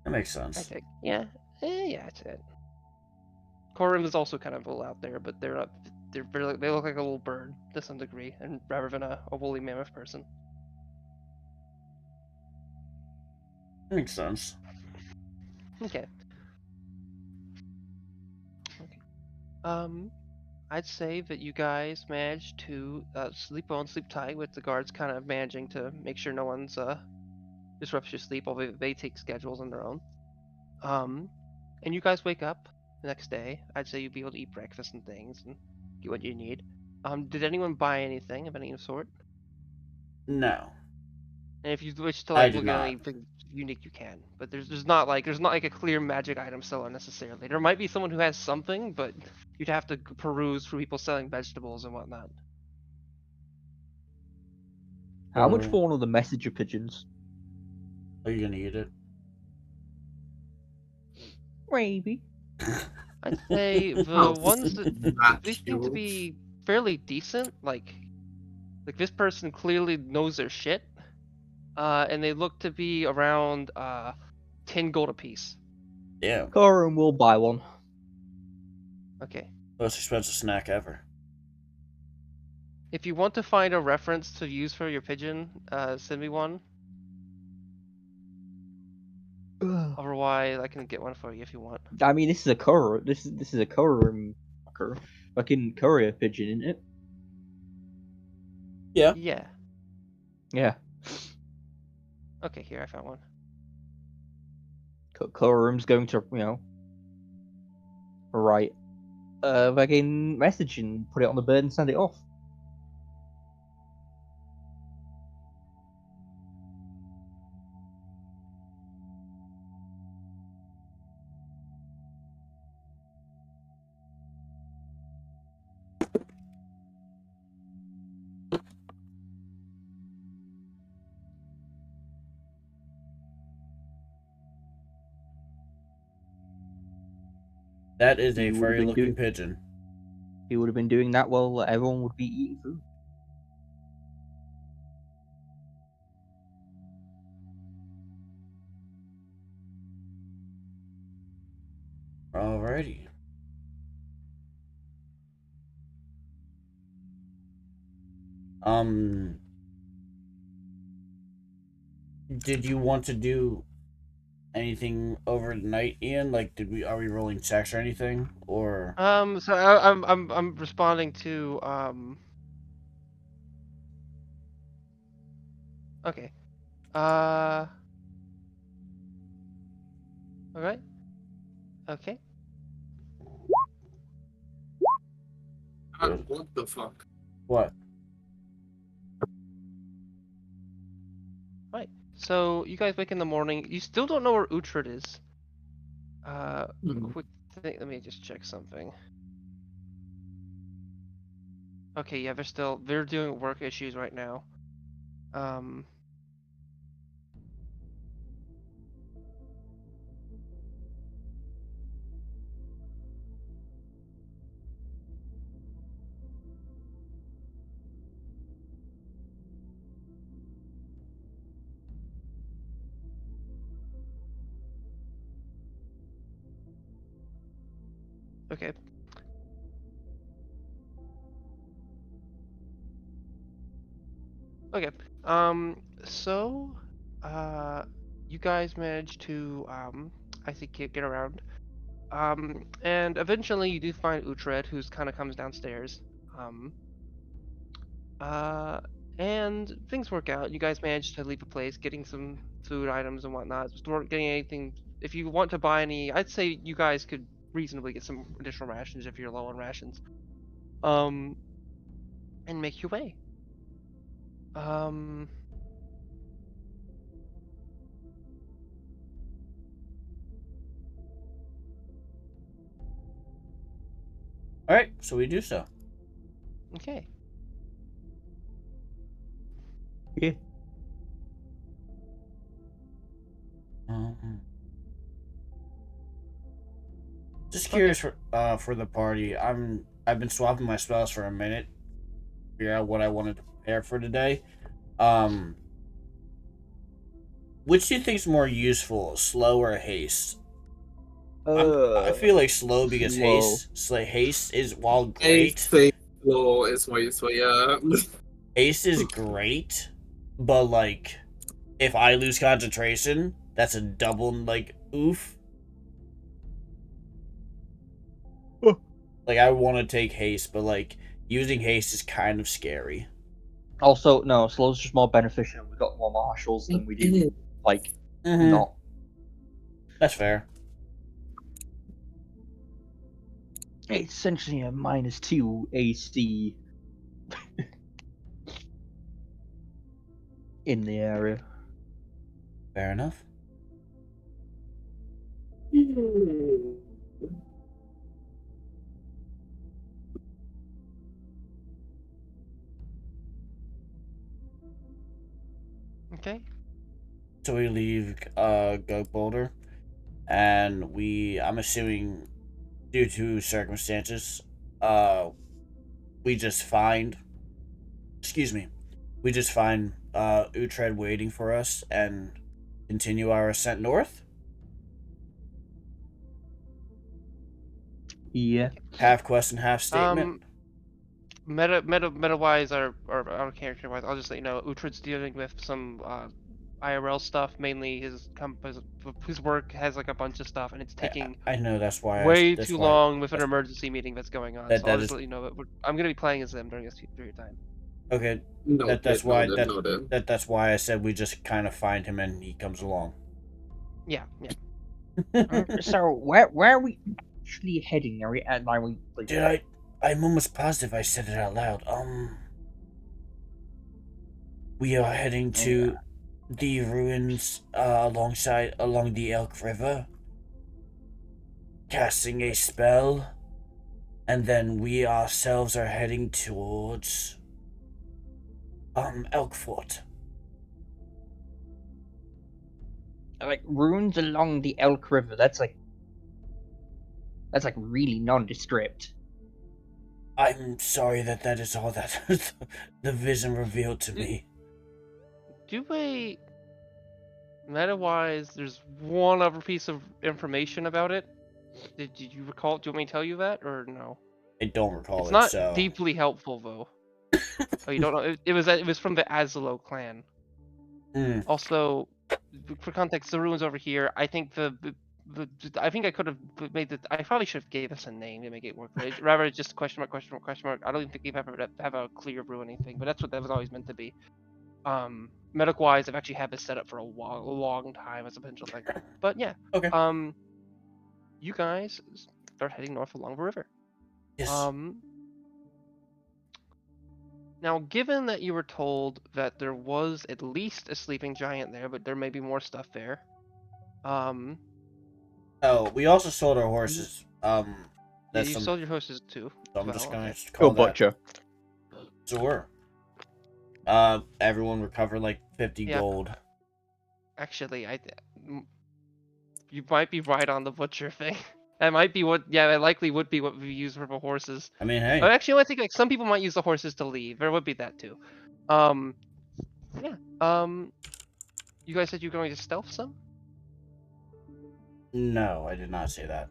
That makes I sense. think, yeah, yeah, that's it. Corum is also kind of a little out there, but they're not. They look like a little bird to some degree, and rather than a woolly mammoth person. That makes sense. Okay. I'd say that you guys managed to sleep on, sleep tight, with the guards kind of managing to make sure no one's disrupts your sleep, although they take schedules on their own. And you guys wake up the next day. I'd say you'd be able to eat breakfast and things and get what you need. Did anyone buy anything of any sort? No, And if you wish to I like did look at not. anything unique, you can. But there's not like a clear magic item seller necessarily. There might be someone who has something, but you'd have to peruse through people selling vegetables and whatnot. How much Oh. for one of the messenger pigeons? Are you gonna eat it? Maybe. I'd say the Oh, ones that not they seem to you. be fairly decent. Like this person clearly knows their shit. And they look to be around 10 gold apiece. Yeah, Corum will buy one. Okay. most expensive snack ever. If you want to find a reference to use for your pigeon, send me one. Otherwise, I can get one for you if you want. I mean, this is a Corum. This is a Corum. Fucking courier pigeon, isn't it? Yeah. Yeah. Yeah. Okay, here I found one. Corum's going to, write a fucking message and put it on the bird and send it off. That is a You would've furry been looking doing- pigeon. He would have been doing that while everyone would be eating food. Alrighty. Did you want to do anything overnight, Ian? Like, are we rolling checks or anything, or? So I'm responding to Okay. All right. Okay. What the fuck? What? Right. So you guys wake in the morning. You still don't know where Uhtred is. Quick thing. Let me just check something. Okay, yeah, they're doing work issues right now. Okay. Okay. So, you guys managed to, I think, get around. And eventually you do find Uhtred, who's kind of comes downstairs. And things work out. You guys manage to leave a place, getting some food items and whatnot. Just weren't getting anything. If you want to buy any, I'd say you guys could reasonably get some additional rations if you're low on rations. And make your way. All right, so we do so. Okay. Yeah. Just curious for the party. I've been swapping my spells for a minute. Figure out what I wanted to prepare for today. Which do you think is more useful, slow or haste? I feel like slow because haste is while great. Slow is more useful, yeah. Haste is great, but like if I lose concentration, that's a double like oof. Like I want to take haste, but like using haste is kind of scary. Also, no, slow's just more beneficial. We've got more marshals than we do. Like, not. That's fair. It's essentially a -2 AC in the area. Fair enough. Okay. So we leave Goat Boulder, and I'm assuming due to circumstances, we just find Uhtred waiting for us and continue our ascent north. Yeah. Half question, half statement. Meta wise or out of character wise, I'll just let you know Uhtred's dealing with some IRL stuff. Mainly his work has like a bunch of stuff, and it's taking I know that's why way too long with an emergency meeting that's going on. So I'll just let you know that I'm gonna be playing as them during this period of time. Okay. That's why I said we just kind of find him and he comes along. Yeah. So where are we actually heading? Are we at like? I'm almost positive I said it out loud. We are heading to the ruins along the Elk River, casting a spell, and then we ourselves are heading towards Elk Fort. Like ruins along the Elk River. That's like really nondescript. I'm sorry that is all that the vision revealed to me. Meta-wise, there's one other piece of information about it. Did you recall? Do you want me to tell you that, or no? I don't recall it's it, not so... deeply helpful, though. Oh, you don't know? It was from the Aslow clan. Also, for context, the ruins over here, I think I think I could have made I probably should have gave us a name to make it work. Rather just question mark. I don't even think we have a clear ruining thing, but that's what that was always meant to be. Medical wise, I've actually had this set up for a long time as a potential thing. But yeah. Okay. You guys start heading north along the river. Yes. Now, given that you were told that there was at least a sleeping giant there, but there may be more stuff there. Oh, we also sold our horses. Yeah, you sold your horses too. So I'm just gonna call that. Butcher. Sure. Everyone recovered like 50 gold. Actually, you might be right on the butcher thing. That might be what. Yeah, it likely would be what we use for the horses. I mean, hey. Actually, I think like some people might use the horses to leave. There would be that too. Yeah. You guys said you were going to stealth some? No, I did not say that.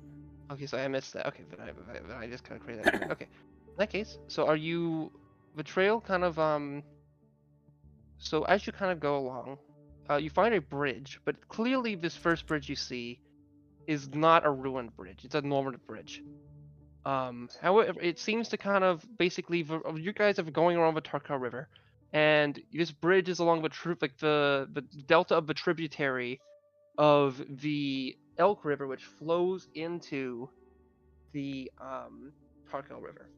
Okay, so I missed that. Okay, but I just kind of created that. Okay. In that case, so are you the trail kind of so as you kind of go along, you find a bridge, but clearly this first bridge you see is not a ruined bridge. It's a normative bridge. However, it seems to kind of basically you guys are going around the Tarkar River, and this bridge is along the delta of the tributary of the Elk River, which flows into the Tarkar River.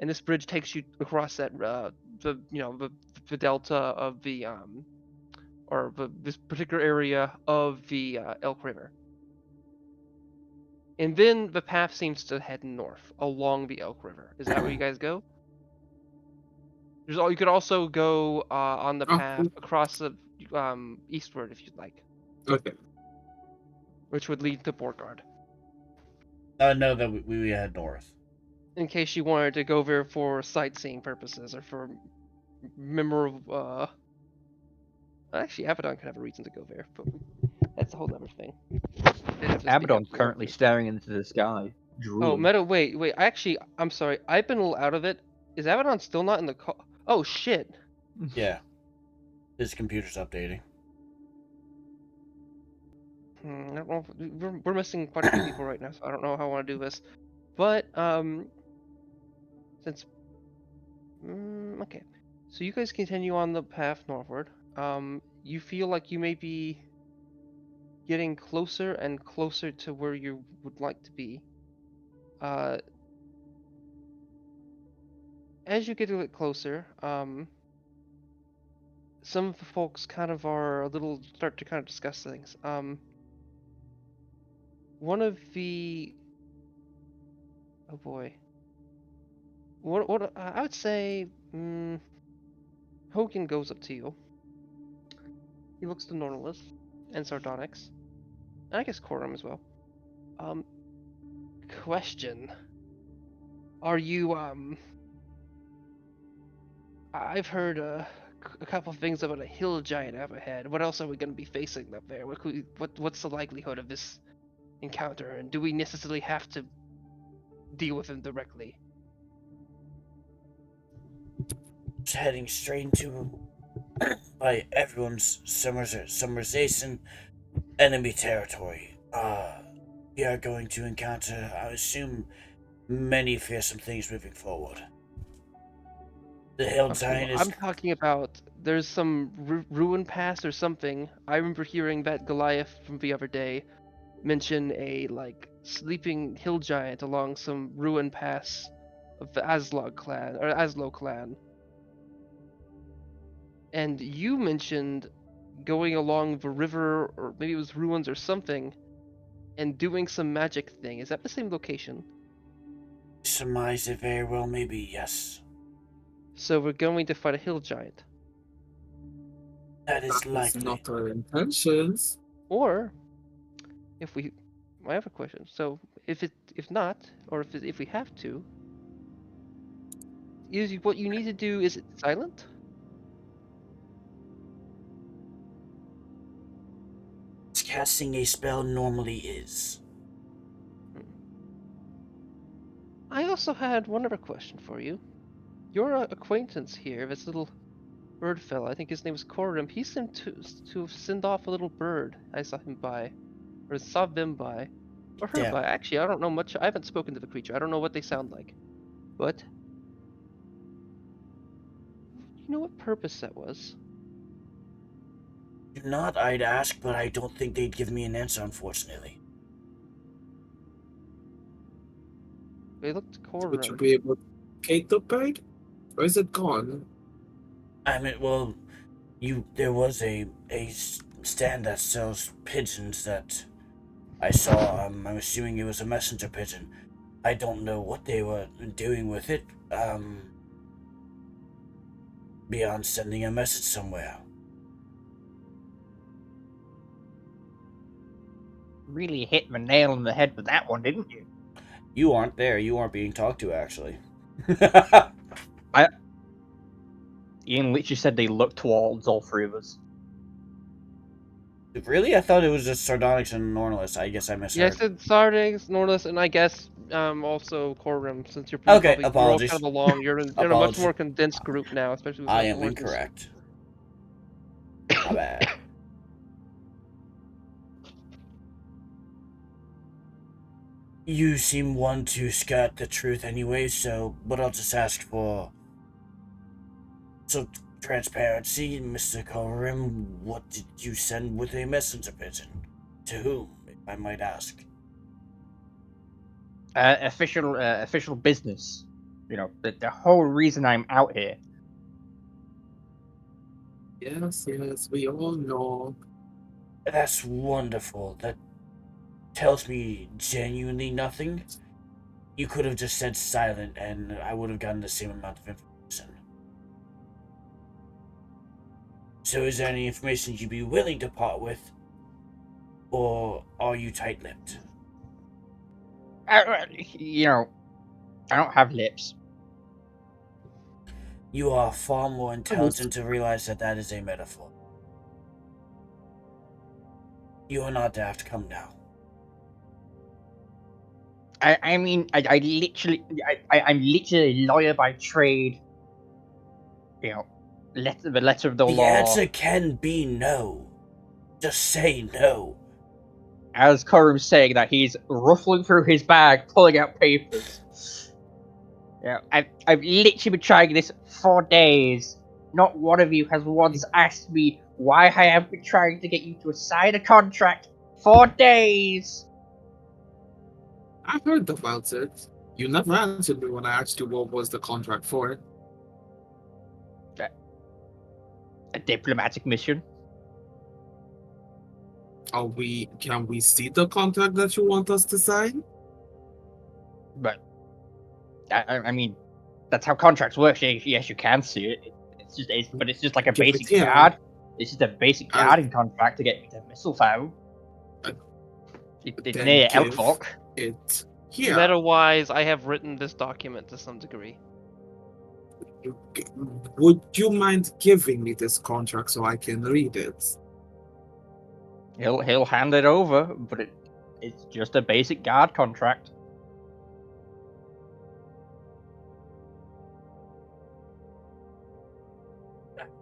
And this bridge takes you across that the delta of the this particular area of the Elk River. And then the path seems to head north along the Elk River. Is that where you guys go? You could also go on the path across the eastward if you'd like, Okay. which would lead to Borgard. No, that we head north. In case you wanted to go there for sightseeing purposes or for memorable. Actually, Abaddon could have a reason to go there, but that's a whole other thing. Abaddon's currently staring into the sky. Oh, drooling. Meadow, wait. Actually, I'm sorry. I've been a little out of it. Is Abaddon still not in the call? Oh, shit. Yeah. His computer's updating. I don't know. We're missing quite a few people right now, so I don't know how I want to do this. But, since... okay. So you guys continue on the path northward. You feel like you may be getting closer and closer to where you would like to be. As you get a bit closer, some of the folks kind of start to kind of discuss things. One of the, oh boy, what I would say, Hogan goes up to you. He looks to Normalus and Sardonyx, and I guess Corum as well. Question: are you I've heard a couple of things about a hill giant up ahead. What else are we going to be facing up there? What's the likelihood of this encounter? And do we necessarily have to deal with him directly? Just heading straight into, by everyone's summarization, enemy territory. We are going to encounter, I assume, many fearsome things moving forward. The hill giant is... I'm talking about there's some ruin pass or something. I remember hearing that Goliath from the other day mention a sleeping hill giant along some ruin pass of the Aslow clan. And you mentioned going along the river, or maybe it was ruins or something, and doing some magic thing. Is that the same location? Surmise it very well, maybe, yes. So we're going to fight a hill giant. That is That's likely. not our intentions. Or, I have a question. So if not, or if we have to, what you need to do, is it silent? Casting a spell normally is. I also had one other question for you. Your acquaintance here, this little bird fella, I think his name was Corum, he seemed to send off a little bird. I saw him by, or saw them by, or her Yeah. by. Actually, I don't know much. I haven't spoken to the creature. I don't know what they sound like. But, you know what purpose that was? If not, I'd ask, but I don't think they'd give me an answer, unfortunately. They looked to Would you Corum. be able to locate the bird? Or is it gone? I mean, well, there was a stand that sells pigeons that I saw. I'm assuming it was a messenger pigeon. I don't know what they were doing with it, beyond sending a message somewhere. Really hit the nail on the head with that one, didn't you? You aren't there. You aren't being talked to, actually. Ian literally said they looked towards all three of us. Really? I thought it was just Sardonyx and Nornless. I guess I misheard. Yes, it's Sardonyx, Norlis, and I guess also Corum, since you're Okay, you're all apologies. kind of along. You're in a much Apologies. more condensed group now, especially with I the am orcas. incorrect. My bad. You seem one to skirt the truth anyway, but I'll just ask for some transparency. Mr. Korim, what did you send with a messenger pigeon? To whom, if I might ask? Official business. You know, the whole reason I'm out here. Yes, we all know. That's wonderful. That tells me genuinely nothing. You could have just said silent and I would have gotten the same amount of information. So is there any information you'd be willing to part with? Or are you tight-lipped? You know, I don't have lips. You are far more intelligent to realize that that is a metaphor. You are not daft, come now. I'm literally a lawyer by trade. You know, the letter of the The law. answer can be no. Just say no. As Kurum's saying that, he's ruffling through his bag, pulling out papers. Yeah, I've literally been trying this for days. Not one of you has once asked me why I have been trying to get you to sign a contract for days. I heard about it. You never answered me when I asked you what was the contract for. A diplomatic mission. Can we see the contract that you want us to sign? But I mean, that's how contracts work. Yes, you can see it. It's just like a Give it basic here. guard. It's just a basic As- guarding contract to get me to Mistletoe. It's Then near give Elkfork. it here. Meta-wise, I have written this document to some degree. Would you mind giving me this contract so I can read it? He'll hand it over, but it's just a basic guard contract.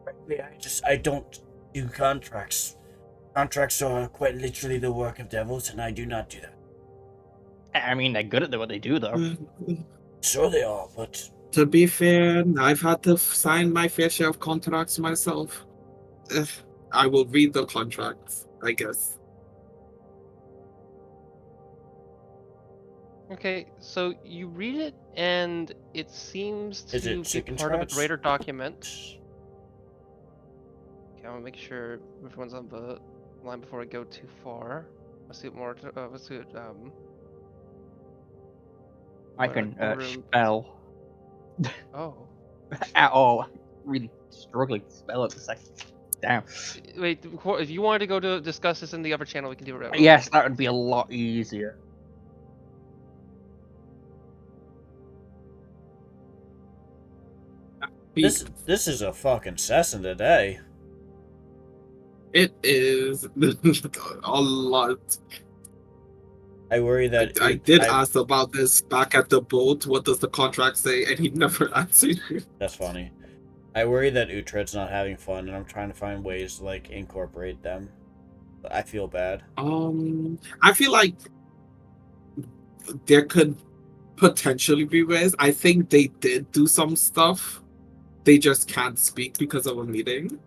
Frankly, I don't do contracts. Contracts are quite literally the work of devils, and I do not do that. I mean, they're good at what they do, though. Sure they are, but To be fair, I've had to sign my fair share of contracts myself. I will read the contracts, I guess. Okay, so you read it, and it seems Is to it be chicken part of a traps? greater document. Okay, I want to make sure everyone's on the line before I go too far. Let's see what more. Let's see what. I what, can Kurum- spell Oh. at all. Really struggling to spell at the second. Damn. Wait, if you wanted to go to discuss this in the other channel, we can do it right. Yes, that would be a lot easier. this is a fucking session today. It is a lot. I worry that I did ask about this back at the boat. What does the contract say? And he never answered. That's funny. I worry that Uhtred's not having fun, and I'm trying to find ways to like incorporate them. I feel bad. I feel like there could potentially be ways. I think they did do some stuff. They just can't speak because of a meeting.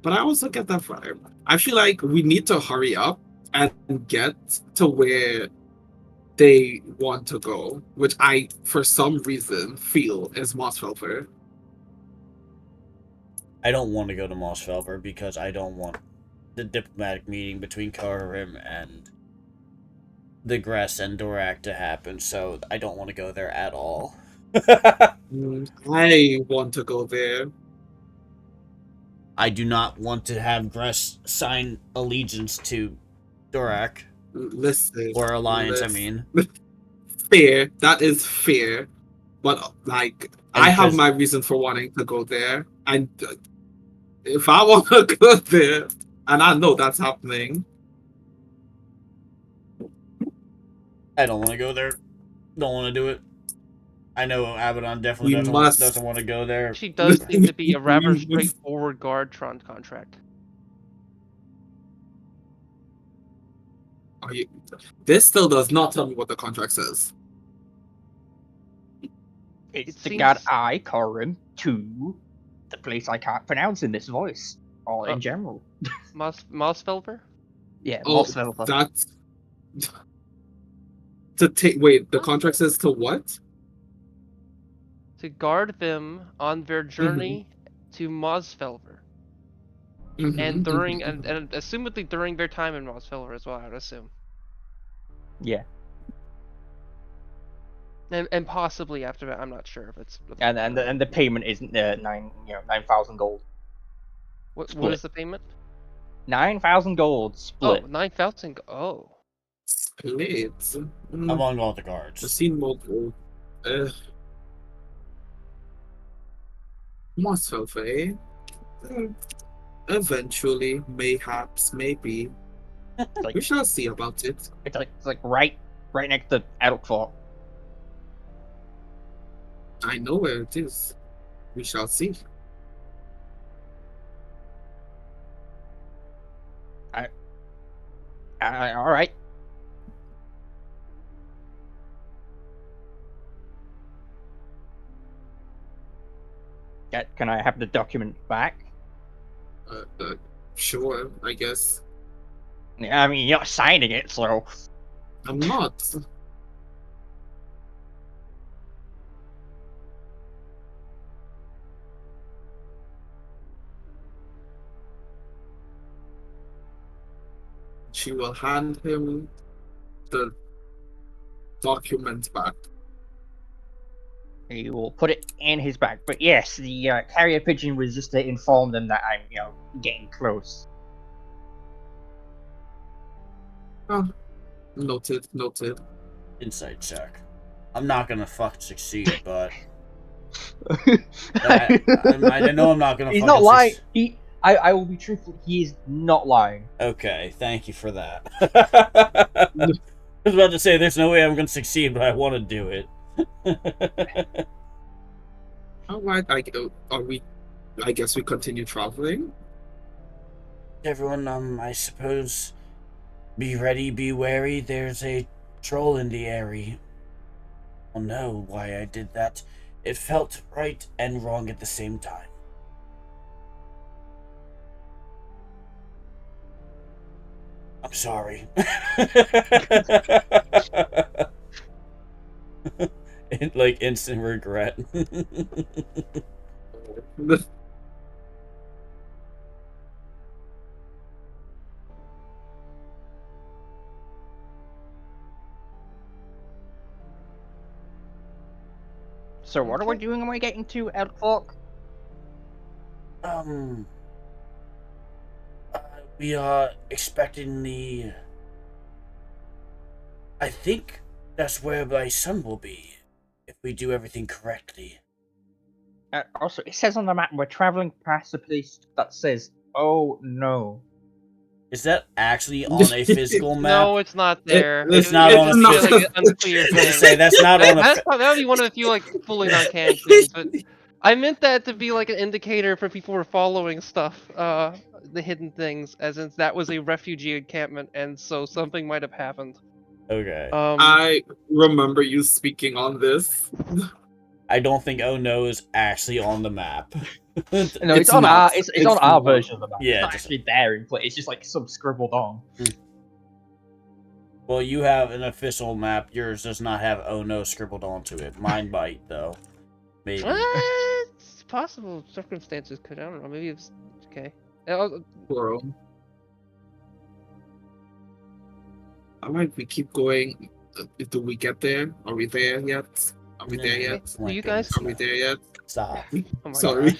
But I also get that vibe. I feel like we need to hurry up and get to where they want to go, which I, for some reason, feel is Mossfelfer. I don't want to go to Mossfelver because I don't want the diplomatic meeting between Karim and the Gress and Dorak to happen, so I don't want to go there at all. I want to go there. I do not want to have Gress sign allegiance to Dorak. Listen. Or alliance, I mean. Fair. That is fair. But, like, I have my reason for wanting to go there. And if I want to go there, and I know that's happening. I don't want to go there. Don't want to do it. I know Abaddon definitely doesn't want to go there. She does seem to be a rather straightforward Guardtron contract. Are you? This still does not tell me what the contract says. It's It to guard seems- I, Corum, to the place I can't pronounce in this voice, or in general. Mosfelver? Yeah, Oh, Mossfelder. that's to take. Wait, the contract says to what? To guard them on their journey to Mosfelver. And during and assumedly during their time in Mosfelver as well, I would assume. Yeah, And possibly after that, I'm not sure if it's and the payment is 9,000 gold. what split. is the payment? 9,000 gold split. Oh, 9,000. Oh. Split. Among all the I've guards. seen multiple. Myself, eh? Eventually, mayhaps, maybe. Like We shall see about it. it's like right next to Elkfort. I know where it is. We shall see. All right. Can I have the document back? Sure, I guess. Yeah, I mean, you're not signing it, so I'm not. She will hand him the document back. he will put it in his bag. But yes, the carrier pigeon was just to inform them that I'm, getting close. Oh, noted, noted. Insight check. I'm not gonna fucking succeed, but I know I'm not gonna. He's fucking not lying. succeed. I will be truthful. He is not lying. Okay, thank you for that. I was about to say there's no way I'm gonna succeed, but I want to do it. All right, I guess we continue traveling. Everyone, I suppose, be ready, be wary. There's a troll in the area. I'll know why I did that. It felt right and wrong at the same time. I'm sorry. Like instant regret. So what are we Okay. doing when we get into Elkfort? We are expecting the. I think that's where my son will be, if we do everything correctly. Also, it says on the map we're traveling past a place that says, "Oh no." Is that actually on a physical map? No, it's not there. it's not on a it's physical- like an unclear I was gonna thing. say that's not on a. That would be one of the few like fully non-canon things, but I meant that to be like an indicator for people who are following stuff, the hidden things, as in that was a refugee encampment, and so something might have happened. Okay. I remember you speaking on this. I don't think Oh No is actually on the map. No, It's it's on not. our it's It's on our not. version of the map. Yeah, it's not just- actually there in play. It's just like some scribbled on. Well, you have an official map. Yours does not have Oh No scribbled onto it. Mine might, though. Maybe. It's possible circumstances could. I don't know. Maybe it's okay. Bro. Alright, we keep going. Do we get there? Are we there yet? Are we there yet? My You guys- goodness, Are we no. there yet? Stop. Oh my Sorry.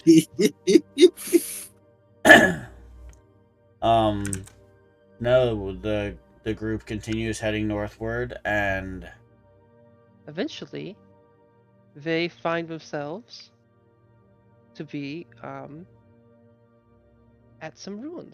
No, the group continues heading northward, and Eventually, they find themselves to be at some ruins.